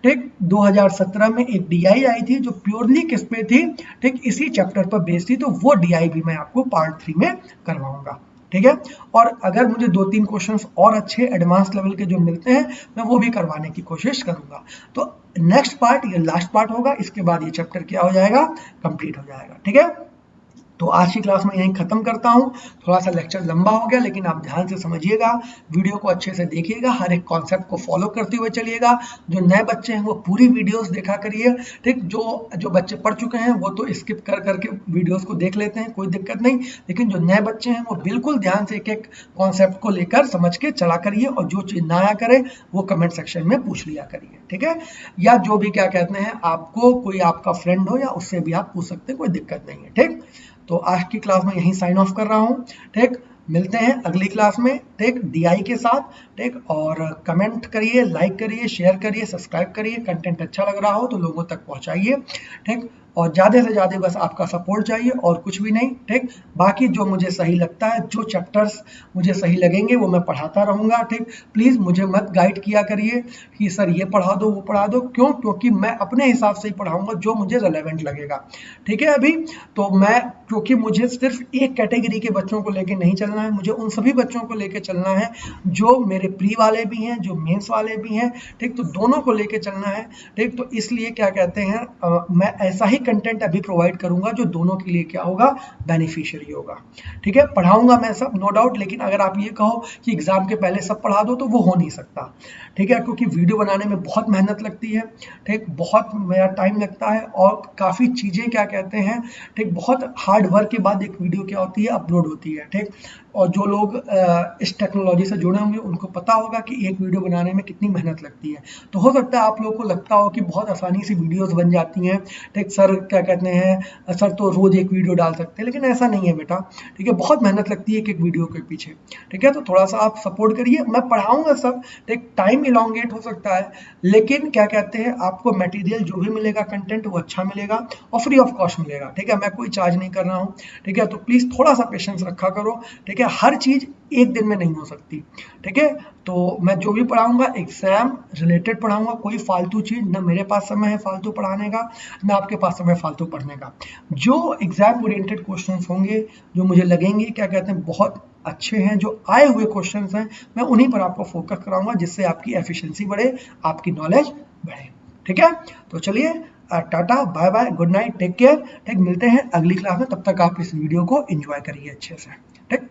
A: ठीक, 2017 में एक DI आई थी जो प्योरली किस पे थी, ठीक, इसी चैप्टर पर बेस्ड थी, तो वो DI भी मैं आपको पार्ट 3 में करवाऊंगा, ठीक है। और अगर मुझे 2-3 क्वेश्चंस और अच्छे एडवांस लेवल के जो मिलते हैं मैं वो भी करवाने की कोशिश करूंगा। तो नेक्स्ट पार्ट ये लास्ट पार्ट होगा, इसके बाद ये चैप्टर क्या हो जाएगा, कंप्लीट हो जाएगा, ठीक है। तो आज की क्लास में यहीं खत्म करता हूँ, थोड़ा सा लेक्चर लंबा हो गया, लेकिन आप ध्यान से समझिएगा, वीडियो को अच्छे से देखिएगा, हर एक कॉन्सेप्ट को फॉलो करते हुए चलिएगा। जो नए बच्चे हैं वो पूरी वीडियोस देखा करिए, ठीक, जो बच्चे पढ़ चुके हैं वो तो स्किप कर करके वीडियोस को देख लेते हैं, कोई दिक्कत नहीं, लेकिन जो नए बच्चे हैं वो बिल्कुल ध्यान से एक एक कॉन्सेप्ट को लेकर समझ के चला करिए, और जो चीज़ ना आया करे वो कमेंट सेक्शन में पूछ लिया करिए, ठीक है, या जो भी क्या कहते हैं आपको कोई आपका फ्रेंड हो या उससे भी आप पूछ सकते हैं, कोई दिक्कत नहीं है, ठीक। तो आज की क्लास में यहीं साइन ऑफ कर रहा हूँ, ठीक, मिलते हैं अगली क्लास में। ठीक, DI के साथ, ठीक, और कमेंट करिए, लाइक करिए, शेयर करिए, सब्सक्राइब करिए, कंटेंट अच्छा लग रहा हो तो लोगों तक पहुंचाइए, ठीक, और ज़्यादा से ज़्यादा बस आपका सपोर्ट चाहिए और कुछ भी नहीं, ठीक। बाकी जो मुझे सही लगता है, जो चैप्टर्स मुझे सही लगेंगे वो मैं पढ़ाता रहूँगा, ठीक। प्लीज़ मुझे मत गाइड किया करिए कि सर ये पढ़ा दो, वो पढ़ा दो, क्यों? क्योंकि मैं अपने हिसाब से ही पढ़ाऊँगा जो मुझे रेलेवेंट लगेगा, ठीक है। अभी तो मैं, क्योंकि मुझे सिर्फ एक कैटेगरी के बच्चों को लेके नहीं चलना है, मुझे उन सभी बच्चों को लेके चलना है जो मेरे प्री वाले भी हैं, जो मेंस वाले भी हैं, ठीक। तो दोनों को लेके चलना है, ठीक। तो इसलिए क्या कहते हैं, मैं ऐसा ही कंटेंट अभी प्रोवाइड करूंगा जो दोनों के लिए क्या होगा, बेनिफिशियरी होगा, ठीक है। पढ़ाऊंगा मैं सब, नो डाउट, लेकिन अगर आप ये कहो कि एग्जाम के पहले सब पढ़ा दो तो वो हो नहीं सकता, ठीक है, क्योंकि वीडियो बनाने में बहुत मेहनत लगती है, ठीक, बहुत मेरा टाइम लगता है और काफ़ी चीज़ें क्या कहते हैं, ठीक, बहुत हार्ड वर्क के बाद एक वीडियो क्या होती है, अपलोड होती है, ठीक। और जो लोग इस टेक्नोलॉजी से जुड़े होंगे उनको पता होगा कि एक वीडियो बनाने में कितनी मेहनत लगती है। तो हो सकता है आप लोगों को लगता हो कि बहुत आसानी से वीडियोस बन जाती हैं, ठीक, सर क्या कहते हैं, सर तो रोज़ एक वीडियो डाल सकते हैं, लेकिन ऐसा नहीं है बेटा, ठीक है। बहुत मेहनत लगती है एक वीडियो के पीछे, ठीक है। तो थोड़ा सा आप सपोर्ट करिए, मैं पढ़ाऊँगा सब, ठीक। टाइम इलॉन्गेट हो सकता है, लेकिन क्या कहते हैं, आपको मटेरियल जो भी मिलेगा, कंटेंट वो अच्छा मिलेगा और फ्री ऑफ कॉस्ट मिलेगा, ठीक है। मैं कोई चार्ज नहीं कर रहा हूँ, ठीक है। तो प्लीज़ थोड़ा सा पेशेंस रखा करो, ठीक है। हर चीज़ एक दिन में नहीं हो सकती, ठीक है। तो मैं जो भी पढ़ाऊंगा एग्जाम रिलेटेड पढ़ाऊंगा, कोई फालतू चीज़ ना मेरे पास समय है फालतू पढ़ाने का, ना आपके पास समय फालतू पढ़ने का। जो एग्जाम ओरिएंटेड क्वेश्चंस होंगे, जो मुझे लगेंगे क्या कहते हैं बहुत अच्छे हैं, जो आए हुए क्वेश्चंस हैं, मैं उन्हीं पर आपको फोकस कराऊंगा, जिससे आपकी एफिशिएंसी बढ़े, आपकी नॉलेज बढ़े, ठीक है। तो चलिए, tata, bye bye, good night, take care, ठीक। मिलते हैं अगली क्लास में, तब तक आप इस वीडियो को एंजॉय करिए अच्छे से, ठीक।